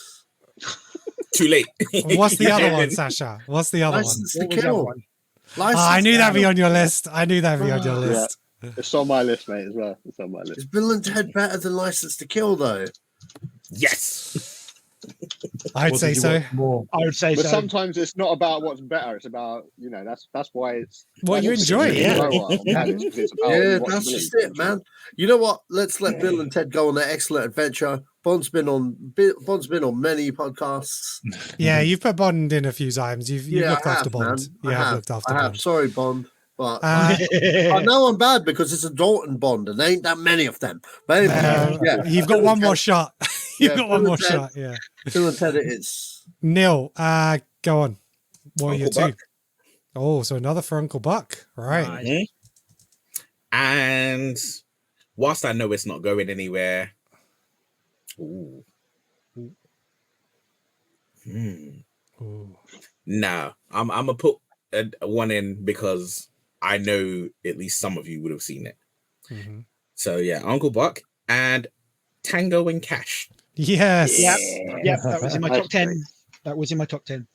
Too late. What's the other one, Sasha? What's the other one? License to What was the other Kill. one? License I knew to that'd be Kill. on your list. I knew that'd be on your Yeah. list. It's on my list, mate, as well. It's on my list. Is Bill and Ted better than License to Kill, though? Yes. I'd Or say did you so. watch more? I would say But so. sometimes it's not about what's better. It's about, that's why it's What you that's enjoy, the yeah. reason why I'm mad, it's 'cause it's about Yeah, watchability. that's just it, man. You know what? Let's let Bill and Ted go on their excellent adventure. Bond's been on many podcasts. Yeah, you've put Bond in a few times. You've looked I after have, Bond. man. You have looked after I have. Bond. Sorry, Bond, but Uh, I know I'm bad because it's a Dalton Bond, and there ain't that many of them. But anyway, yeah, You've got one more shot. You've Yeah, got one Bill more and Ted. shot. Yeah. Bill and Ted, it is. Neil, go on. What are your Uncle two? Buck. Oh, so another for Uncle Buck. Right. Nice. Mhm. And whilst I know it's not going anywhere, ooh. Ooh. No, I'm gonna put one in because I know at least some of you would have seen it. Mhm. So yeah, Uncle Buck and Tango and Cash. Yes. Yep. Yep, that was in my top 10. Nice. That was in my top 10.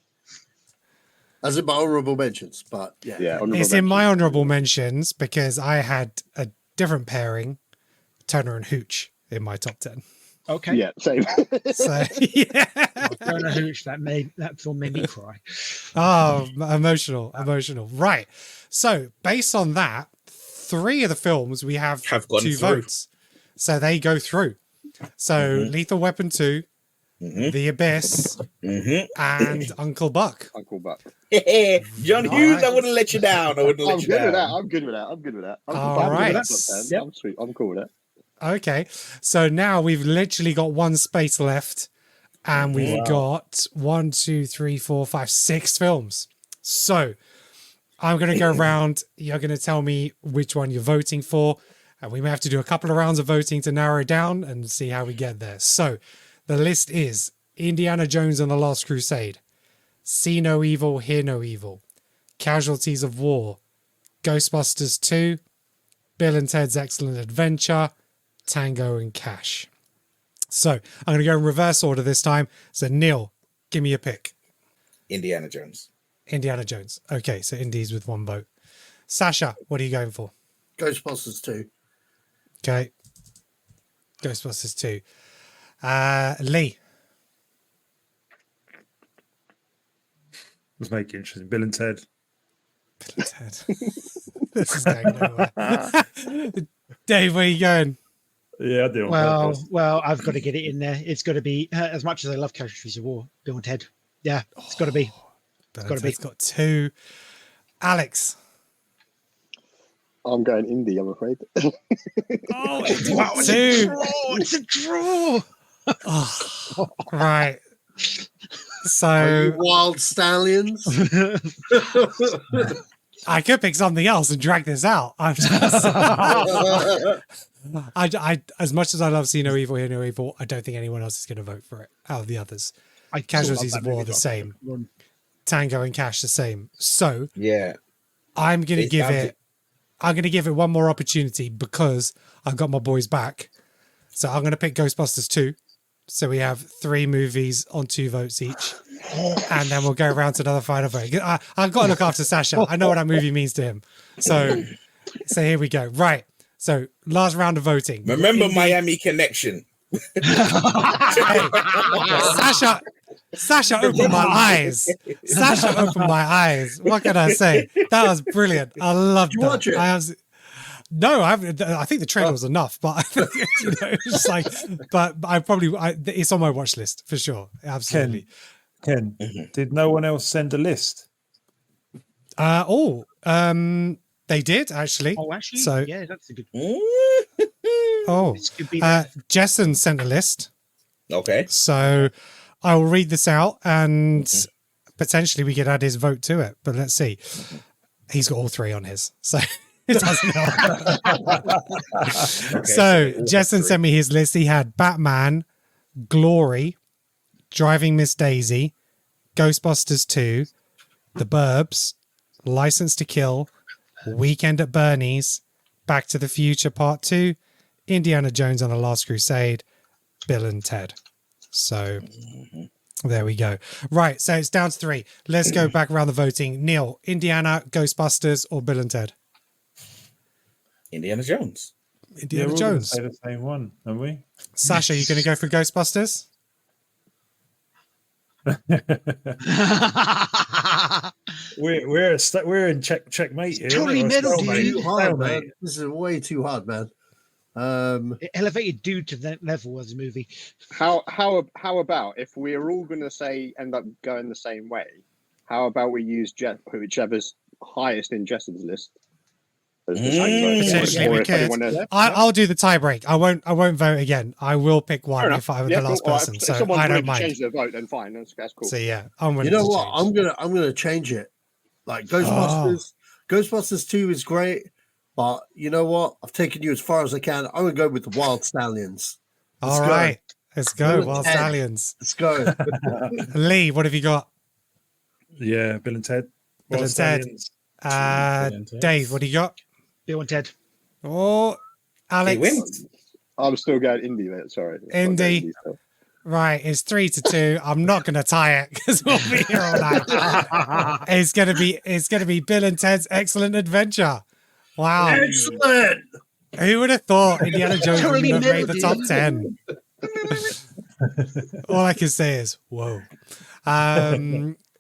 As in my honourable mentions, but yeah. Yeah, honourable It's in my mention. honorable mentions because I had a different pairing, Turner and Hooch, in my top 10. Okay. Yeah, same. So, yeah. Turner Hooch, that film made me cry. Oh, emotional. Right. So, based on that, 3 of the films we have Have gone 2 through. votes. So, they go through. So, Lethal Weapon 2, Mhm. The Abyss, Mhm. and Uncle Buck. Uncle Buck. John All Hughes, right. I wouldn't let you down. I wouldn't I'm let you good with that. down. I'm good with that. I'm good with that. I'm All I'm good with right. that top 10. Yep. I'm sweet. I'm cool with that. Okay. So, now we've literally got 1 space left. And we've got 1, 2, 3, 4, 5, 6 films. So I'm going to go around. You're going to tell me which one you're voting for. And we may have to do a couple of rounds of voting to narrow it down and see how we get there. So the list is Indiana Jones and the Last Crusade, See No Evil, Hear No Evil, Casualties of War, Ghostbusters 2, Bill and Ted's Excellent Adventure, Tango and Cash. So I'm going to go in reverse order this time. So Neil, give me a pick. Indiana Jones. Indiana Jones. Okay, so Indies with 1 vote. Sasha, what are you going for? Ghostbusters 2. Okay. Ghostbusters 2. Lee. Let's make it interesting. Bill and Ted. Bill and Ted. This is going nowhere. Dave, where are you going? Yeah, I do. on Well, purpose. I've got to get it in there. It's got to be, as much as I love Casualties of War, Bill and Ted. Yeah, it's got to be. Bill gotta and be. Ted's got 2. Alex. I'm going indie, I'm afraid. Oh, Wow, it's 2. a draw. It's a draw. Oh, right. Are you So wild stallions. I could pick something else and drag this out. I'm just, I, as much as I love See No Evil, Hear No Evil, I don't think anyone else is going to vote for it out of the others. I Casualties still of love that War movie, the though. same. Tango and Cash the same. So Yeah. I'm going to It's give down to- it. I'm going to give it one more opportunity because I've got my boys back. So I'm going to pick Ghostbusters 2. So we have 3 movies on 2 votes each. And then we'll go around to another final vote. I've got to look after Sasha. I know what that movie means to him. So here we go. Right. So last round of voting. Remember Indie- Miami Connection. Hey, Sasha opened my eyes. Sasha opened my eyes. What can I say? That was brilliant. I loved Did you that. watch it? No, I think the trailer was enough, but it's like, but it's on my watch list for sure. Absolutely. Ken, did no one else send a list? They did actually. Oh, actually, So- yeah, that's a good. Oh, This could be Jessen sent a list. Okay. So I will read this out and potentially we could add his vote to it, but let's see. He's got all 3 on his, so it doesn't help. So Jessen sent me his list. He had Batman, Glory, Driving Miss Daisy, Ghostbusters 2, The Burbs, License to Kill, Weekend at Bernie's, Back to the Future Part 2, Indiana Jones and the Last Crusade, Bill and Ted. So There we go. Right, so it's down to 3. Let's go back around the voting. Neil, Indiana, Ghostbusters, or Bill and Ted? Indiana Jones. Indiana we're all gonna Jones. say the same one, are we? Sasha, you going to go for Ghostbusters? we're in checkmate here. Totally Or middle, stalemate. dude. Too hard, man. Stalemate. This is way too hard, man. It elevated dude to that level as a movie. How about if we're all going to say end up going the same way? How about we use whichever's highest in Jessen's list? As the same vote? Essentially, Or we if could. anyone else- I'll do the tie break. I won't vote again. I will pick Fair one enough. if I'm Yeah, the last cool. All right, person. if So someone's I willing don't to mind. change their vote, then fine. That's cool. So yeah, I'm willing You know to what? change. I'm gonna change it. Like Ghostbusters. Ghostbusters 2 is great, but you know what? I've taken you as far as I can. I'm gonna go with the Wild Stallions. All right, let's go. Bill and Wild Ted. Stallions. Let's go. Lee, what have you got? Yeah, Bill and Ted. Bill Wild and Ted. Stallions. Dave, what do you got? Bill and Ted. Oh, Alex. He wins. I'm still going Indy, mate. Sorry. Indy. Right, it's 3-2. I'm not going to tie it because we'll be here all night. It's going to be Bill and Ted's Excellent Adventure. Wow. Excellent. Who would have thought Indiana Jones would Totally have made the middle, top 10? All I can say is, whoa.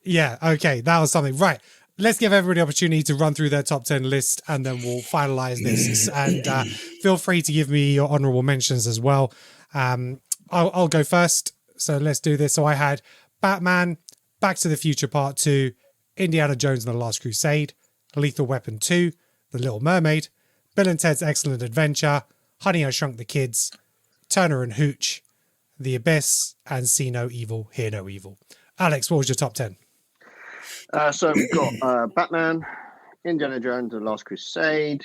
Yeah, okay, that was something. Right, let's give everybody the opportunity to run through their top 10 list and then we'll finalize this. And feel free to give me your honorable mentions as well. I'll go first. So let's do this. So I had Batman, Back to the Future Part 2, Indiana Jones and the Last Crusade, Lethal Weapon 2, The Little Mermaid, Bill and Ted's Excellent Adventure, Honey, I Shrunk the Kids, Turner and Hooch, The Abyss, and See No Evil, Hear No Evil. Alex, what was your top 10? So we've got Batman, Indiana Jones and the Last Crusade,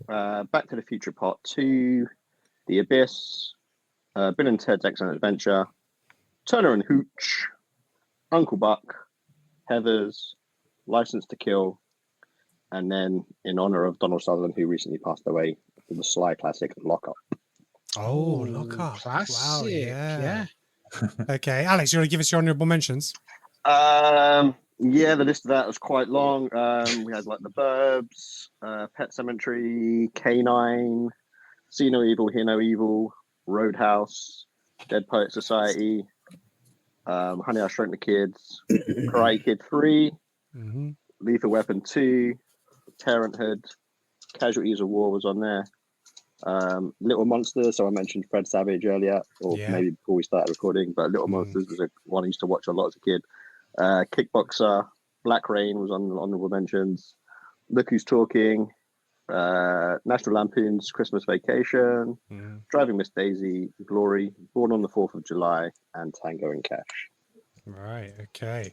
Back to the Future Part 2, The Abyss, Bill and Ted's Excellent Adventure, Turner and Hooch, Uncle Buck, Heathers, License to Kill, and then in honor of Donald Sutherland, who recently passed away, the Sly classic Lock Up. Oh, Lock Up. Classic. Wow, Yeah. Okay, Alex, you want to give us your honorable mentions? Yeah, the list of that was quite long. We had like The Burbs, Pet Cemetery, K9, See No Evil, Hear No Evil, Roadhouse, Dead Poet Society, Honey, I Shrunk the Kids, Karate Kid 3, Mm-hmm. Lethal Weapon 2, Parenthood, Casualties of War was on there. Little Monsters, so I mentioned Fred Savage earlier, or Yeah. maybe before we started recording, but Little Monsters was one I used to watch a lot as a kid. Kickboxer, Black Rain was on honorable mentions. Look Who's Talking, National Lampoon's Christmas Vacation, Driving Miss Daisy, Glory, Born on the 4th of July, and Tango and Cash. Right, okay.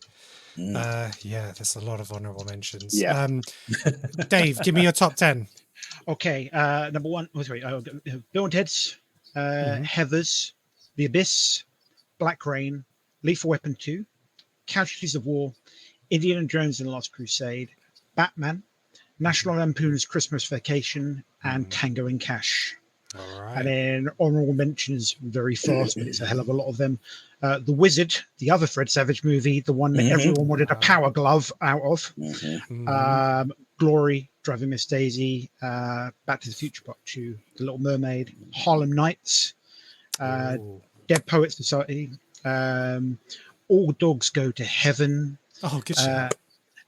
Yeah, there's a lot of honorable mentions. Yeah. Dave, give me your top 10. Okay. Number one. Oh, sorry. Bill and Ted's, Heathers, The Abyss, Black Rain, Lethal Weapon 2, Casualties of War, Indiana Jones and the Last Crusade, Batman, National Lampoon's Christmas Vacation, and Tango and Cash. All right. And then honorable mentions very fast, but it's a hell of a lot of them. The Wizard, the other Fred Savage movie, the one that everyone wanted a power glove out of. Glory, Driving Miss Daisy, Back to the Future Part 2, The Little Mermaid, Harlem Nights, Dead Poets Society, All Dogs Go to Heaven, Oh, good shit.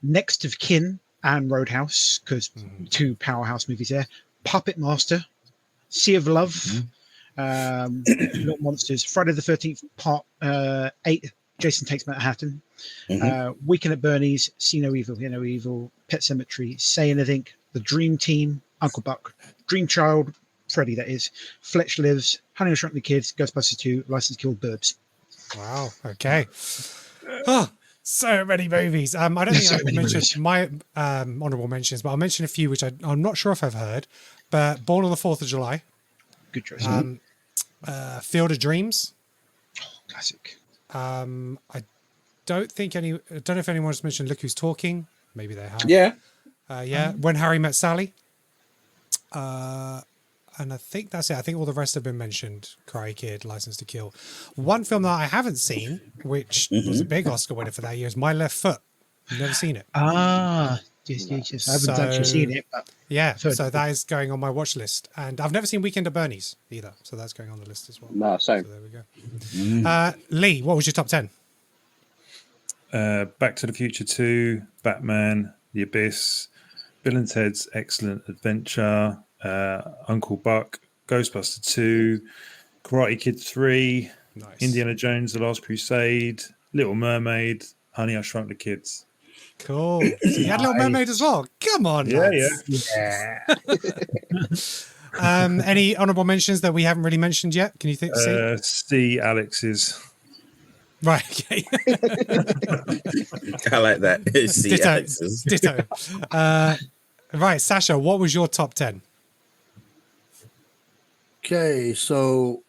Next of Kin and Roadhouse, because two powerhouse movies there. Puppet Master, Sea of Love, Little Monsters, Friday the 13th Part 8, Jason Takes Manhattan, Weekend at Bernie's, See No Evil, Hear No Evil, Pet Cemetery, Say Anything, The Dream Team, Uncle Buck, Dream Child, Freddy that is, Fletch Lives, Honey, I Shrunk the Kids, Ghostbusters 2, License to Kill, Burbs. Wow. Okay. Oh, so many movies. I don't think So I many mentioned movies. my honorable mentions, but I'll mention a few which I'm not sure if I've heard. But Born on the 4th of July, Good choice. Field of Dreams. Classic. I don't know if anyone's mentioned Look Who's Talking. Maybe they have. Yeah. Yeah. When Harry Met Sally. And I think that's it. I think all the rest have been mentioned. Karate Kid, License to Kill. One film that I haven't seen, which was a big Oscar winner for that year, is My Left Foot. Never seen it. Yes. I haven't actually seen it, but Yeah, I've heard so of that is going on my watch list. And I've never seen Weekend at Bernie's either. So that's going on the list as well. No, same. So there we go. Lee, what was your top 10? Back to the Future 2, Batman, The Abyss, Bill and Ted's Excellent Adventure, Uncle Buck, Ghostbuster 2, Karate Kid 3, Nice. Indiana Jones, The Last Crusade, Little Mermaid, Honey, I Shrunk the Kids. Cool. So you had Little Mermaid as well. Come on, lads. yeah. Any honourable mentions that we haven't really mentioned yet? Can you think? See Alex's. Right. Okay. I like that. See, Ditto. Alex's. Ditto. Right, Sasha, what was your top 10? Okay, so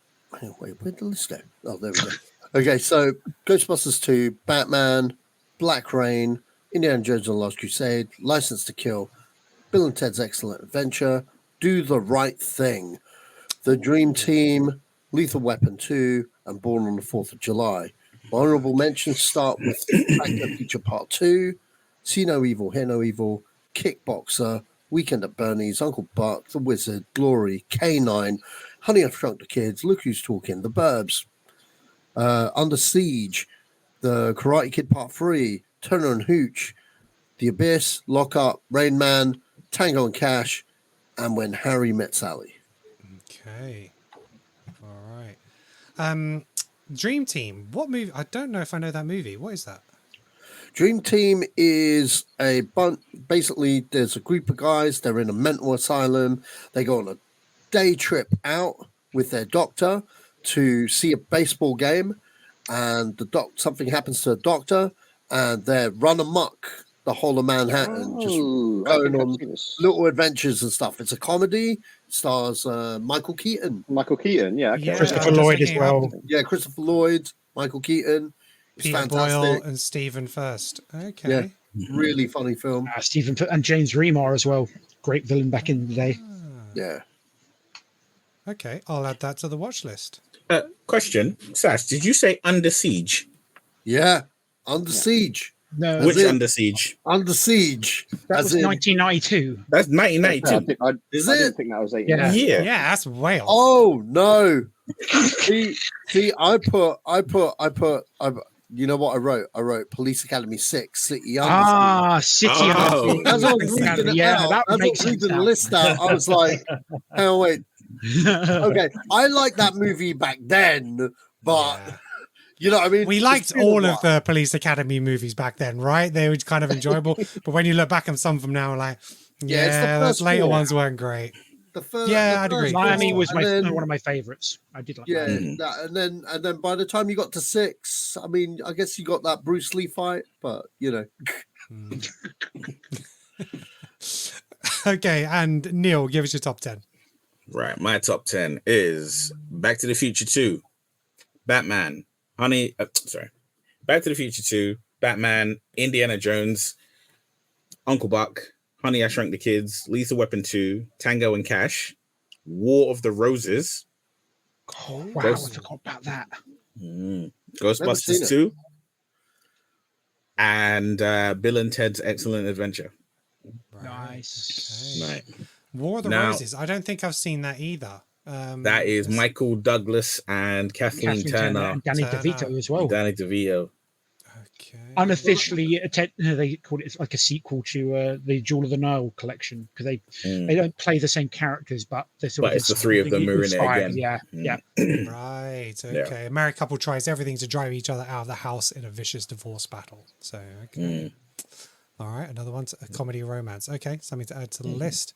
wait, where'd the list go? Oh, there we go. Okay, so Ghostbusters 2, Batman, Black Rain, Indiana Jones and the Last Crusade, License to Kill, Bill and Ted's Excellent Adventure, Do the Right Thing, The Dream Team, Lethal Weapon 2, and Born on the 4th of July. My honorable mentions start with Back to the Future Part 2, See No Evil, Hear No Evil, Kickboxer, Weekend at Bernie's, Uncle Buck, The Wizard, Glory, K9, Honey, I Shrunk the Kids, Look Who's Talking, The Burbs, Under Siege, The Karate Kid Part 3, Turner and Hooch, The Abyss, Lock Up, Rain Man, Tango and Cash, and When Harry Met Sally. Okay. All right. Dream Team. What movie? I don't know if I know that movie. What is that? Dream Team is a bunch. Basically, there's a group of guys. They're in a mental asylum. They go on a day trip out with their doctor to see a baseball game, and something happens to the doctor, and they run amok the whole of Manhattan, just going on little adventures and stuff. It's a comedy. Stars Michael Keaton. Michael Keaton, yeah. Okay. Yeah, Christopher I'm just Lloyd as looking well. up. Yeah, Christopher Lloyd, Michael Keaton. It's Peter fantastic. Boyle and Stephen First. Okay. Yeah, really funny film. Stephen and James Remar as well. Great villain back in the day. Yeah. Okay, I'll add that to the watch list. Question, Sash, did you say Under Siege? Yeah. Under Siege. No, Which it. Under Siege? Under Siege. that as was in- 1992. That's 1992. I Is didn't it? think that was 8. Yeah. Yeah. Yeah, that's Wales. Oh no. see, I put you know what I wrote? I wrote Police Academy 6, City Under Siege. City Oh. Under As I was Siege. reading it Yeah, out, that as I makes was reading sense the now. list out, I was like, oh wait, okay. I liked that movie back then, but Yeah. you know what I mean? We It's liked been a all while. of the Police Academy movies back then, right? They were kind of enjoyable. But when you look back on some of them now, like, Yeah, it's the yeah, those first later four. ones weren't great. The first, Yeah, the I'd first agree. Miami was and then- one of my favorites. I did like Yeah, that. and then by the time you got to 6, I mean, I guess you got that Bruce Lee fight, but you know, Okay, and Neil, give us your top 10. Right, my top 10 is Back to the Future 2, Batman, Back to the Future 2, Batman, Indiana Jones, Uncle Buck, Honey, I Shrunk the Kids, Lethal Weapon 2, Tango and Cash, War of the Roses, Oh, wow, Ghost- I forgot about that. seen Ghostbusters it. 2, and Bill and Ted's Excellent Adventure. Nice. Okay. Right. War of the Now- Roses. I don't think I've seen that either. That is Michael Douglas and Kathleen Turner, and Danny Turner. DeVito as well. Danny DeVito. Okay. Unofficially, they called it like a sequel to the Jewel of the Nile collection because they don't play the same characters, but they're sort But of it's the three of them who are in it inspired. again. Yeah, Mm. yeah. Right. Okay. A married couple tries everything to drive each other out of the house in a vicious divorce battle. So, okay. All right. Another one, a comedy romance. Okay. Something to add to the list.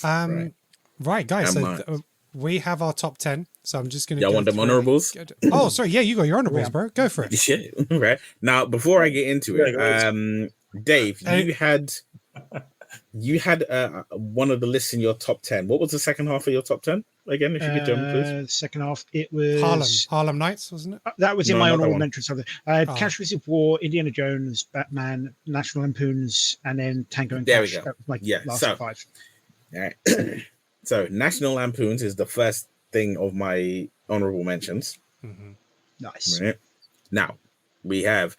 Right, guys. And So we have our top 10. So I'm just going to Y'all want them honorables? Oh, sorry. Yeah, you got your honorables, bro. Go for it. Shit. Right. Now, before I get into it, Dave, you had one of the lists in your top 10. What was the second half of your top 10 again? If you could tell me, please. Second half, it was Harlem Nights, wasn't it? That was in No, my not that honorable one. mentions. Cash vs. War, Indiana Jones, Batman, National Lampoons, and then Tango and There we Cash. go. That was my Yeah, last so- 5. All right. So National Lampoons is the first thing of my honorable mentions. Nice. Right. Now, we have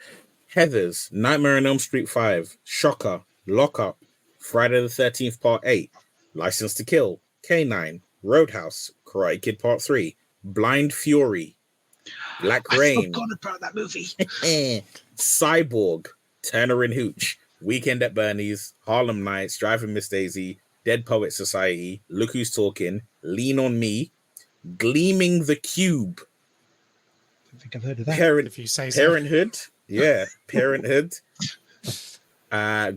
Heathers, Nightmare on Elm Street 5, Shocker, Lock Up, Friday the 13th Part 8, License to Kill, K9, Roadhouse, Karate Kid Part 3, Blind Fury, Black I Rain, forgot about that movie. Cyborg, Turner and Hooch, Weekend at Bernie's, Harlem Nights, Driving Miss Daisy, Dead Poet Society, Look Who's Talking, Lean on Me, Gleaming the Cube, I think I've heard of that. If you say so. Parenthood, yeah, Parenthood,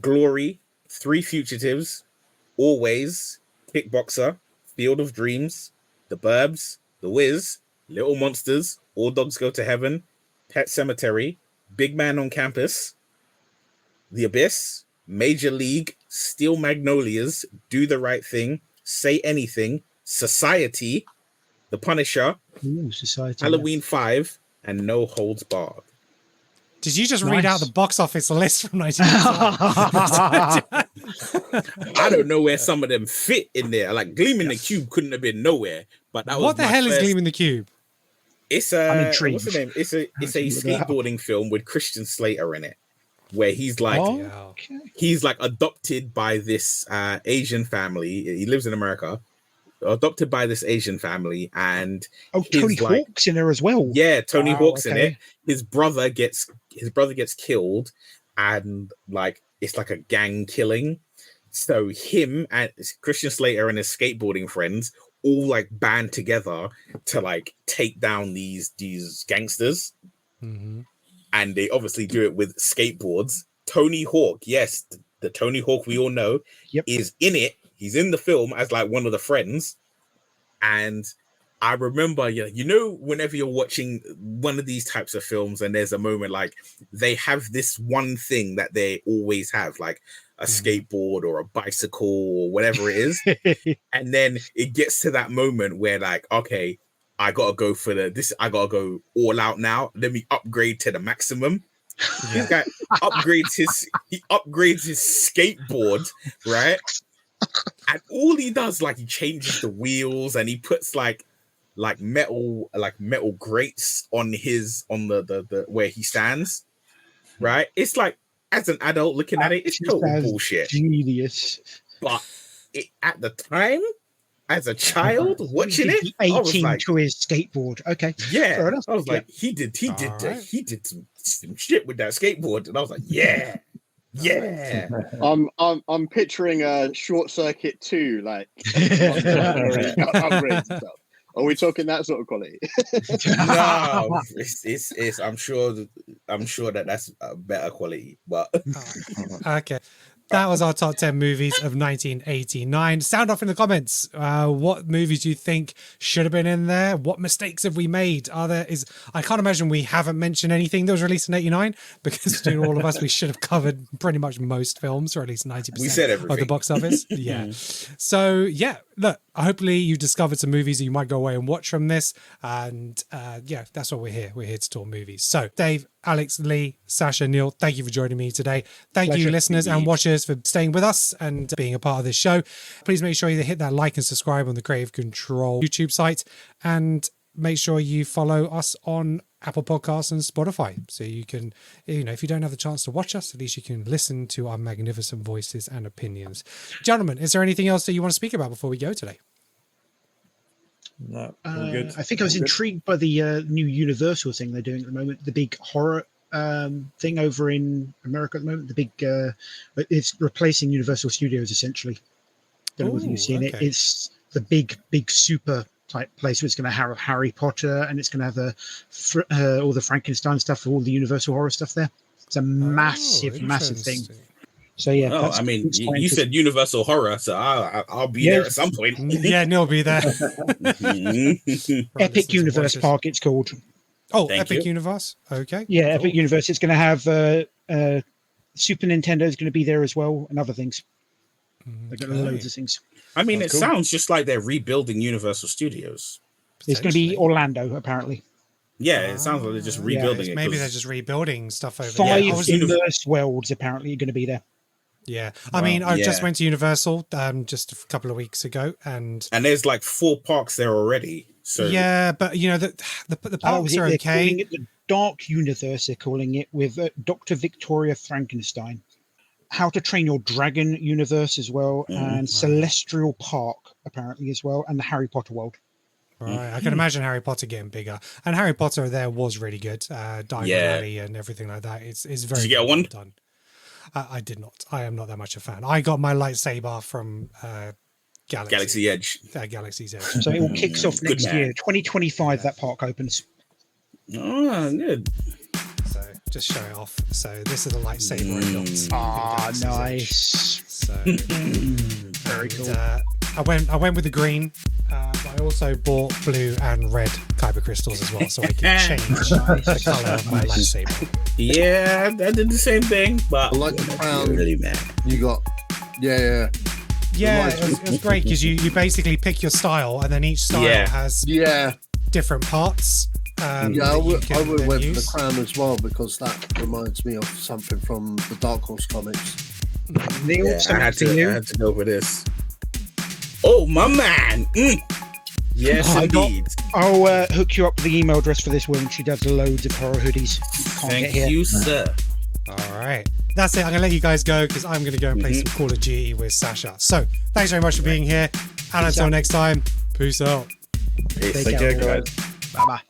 Glory, Three Fugitives, Always, Kickboxer, Field of Dreams, The Burbs, The Wiz, Little Monsters, All Dogs Go to Heaven, Pet Cemetery, Big Man on Campus, The Abyss, Major League, Steel Magnolias, Do the Right Thing, Say Anything, Society, The Punisher, Ooh, Society. Halloween 5, and No Holds Barred. Did you just Nice. read out the box office list from 1991? I don't know where some of them fit in there. Like Gleaming the Cube couldn't have been nowhere. But that was What the my hell is first- Gleaming the Cube? It's I'm a intrigued. what's the name? It's a skateboarding film with Christian Slater in it, where he's like Yeah. Okay. he's like adopted by this Asian family. He lives in America. Adopted by this Asian family, and Oh, his, Tony like- Hawk's in there as well. yeah, Tony Wow, Hawk's in okay. it. His brother gets killed, and like it's like a gang killing. So him and Christian Slater and his skateboarding friends all like band together to like take down these gangsters, and they obviously do it with skateboards. Tony Hawk, yes, the Tony Hawk we all know, Yep. is in it. He's in the film as like one of the friends, and I remember, you know, whenever you're watching one of these types of films and there's a moment like they have this one thing that they always have, like a skateboard or a bicycle or whatever it is. And then it gets to that moment where like, okay, I got to go for I got to go all out now. Let me upgrade to the maximum. This guy upgrades his skateboard, right? And all he does, like, he changes the wheels and he puts like metal grates on the where he stands, right? It's like, as an adult looking at it, it's total Sounds bullshit. Genius. But at the time, as a child watching it, I was 18 like, to his skateboard. Okay. Fair yeah, enough. I was like, Yeah. he did Alright. some shit with that skateboard, and I was like, yeah. I'm picturing a Short Circuit 2, like upgrades and stuff. Are we talking that sort of quality? No, it's I'm sure that's a better quality, but Okay. That was our top 10 movies of 1989. Sound off in the comments. What movies do you think should have been in there? What mistakes have we made? I can't imagine we haven't mentioned anything that was released in 89, because between all of us, we should have covered pretty much most films, or at least 90% we said of the everything. box office. Yeah. So, yeah, look, hopefully you discovered some movies that you might go away and watch from this. And yeah, that's what we're here. We're here to talk movies. So, Dave, Alex, Lee, Sasha, Neil, thank you for joining me today. Thank you, Pleasure. listeners and watchers, for staying with us and being a part of this show. Please make sure you hit that like and subscribe on the Creative Control YouTube site, and make sure you follow us on Apple Podcasts and Spotify, so you can, if you don't have the chance to watch us, at least you can listen to our magnificent voices and opinions. Gentlemen, is there anything else that you want to speak about before we go today? No, all good. I think I was intrigued by the new Universal thing they're doing at the moment, the big horror thing over in America at the moment. The big, it's replacing Universal Studios essentially. Don't know whether you've seen it. okay. It's the big super type place where it's going to have Harry Potter, and it's going to have all the Frankenstein stuff, all the Universal horror stuff there. It's a massive thing. Interesting. So yeah, Oh, I mean, you said Universal Horror, so I'll be there at some point. Yeah, Neil will be there. Epic Universe Park, it's called. Oh, Thank Epic you. Universe. Okay. Yeah, cool. Epic Universe. It's going to have Super Nintendo is going to be there as well, and other things. They've got loads of things. I mean, Oh, it cool. sounds just like they're rebuilding Universal Studios. It's going to be Potentially. Orlando, apparently. Yeah, it sounds like they're just rebuilding it. Maybe 'cause- they're just rebuilding stuff over 5 there. Yeah, immersed worlds apparently are going to be there. Yeah, I mean, I just Yeah. went to Universal just a couple of weeks ago, and there's like 4 parks there already. So yeah, but you know the parks are They're okay. calling it the Dark Universe. They're calling it with Dr. Victoria Frankenstein. How to Train Your Dragon universe as well, and Celestial Park apparently as well, and the Harry Potter world. Right, I can imagine Harry Potter getting bigger, and Harry Potter there was really good. Diagon Yeah. Alley and everything like that. It's very Did you get well one? done. I did not. I am not that much a fan. I got my lightsaber from Galaxy Edge. Galaxy's Edge. So it all kicks off Good next man. year, 2025. That park opens. Oh, good. So just show it off. So this is the lightsaber I got. in Ah, Galaxy's Edge. nice. So Very and, cool. I went with the green, but I also bought blue and red kyber crystals as well, so I can change the color of my lightsaber. Yeah, I did the same thing, but I like the crown. really mad. You got, yeah. Yeah, lights- it was great because you basically pick your style, and then each style Yeah. has Yeah, different parts. yeah. I that you would can then went for the use. crown as well because that reminds me of something from the Dark Horse comics. Neil, Yeah, I something had for you. to go for this. Oh, my man! Yes, I got- indeed. I'll hook you up with the email address for this woman. She does loads of horror hoodies. Can't get Thank here. you, sir. All right. That's it. I'm going to let you guys go because I'm going to go and play some Call of Duty with Sasha. So thanks very much for being here. And until out. next time, peace out. Peace. Take Take care, care, guys. Bye bye.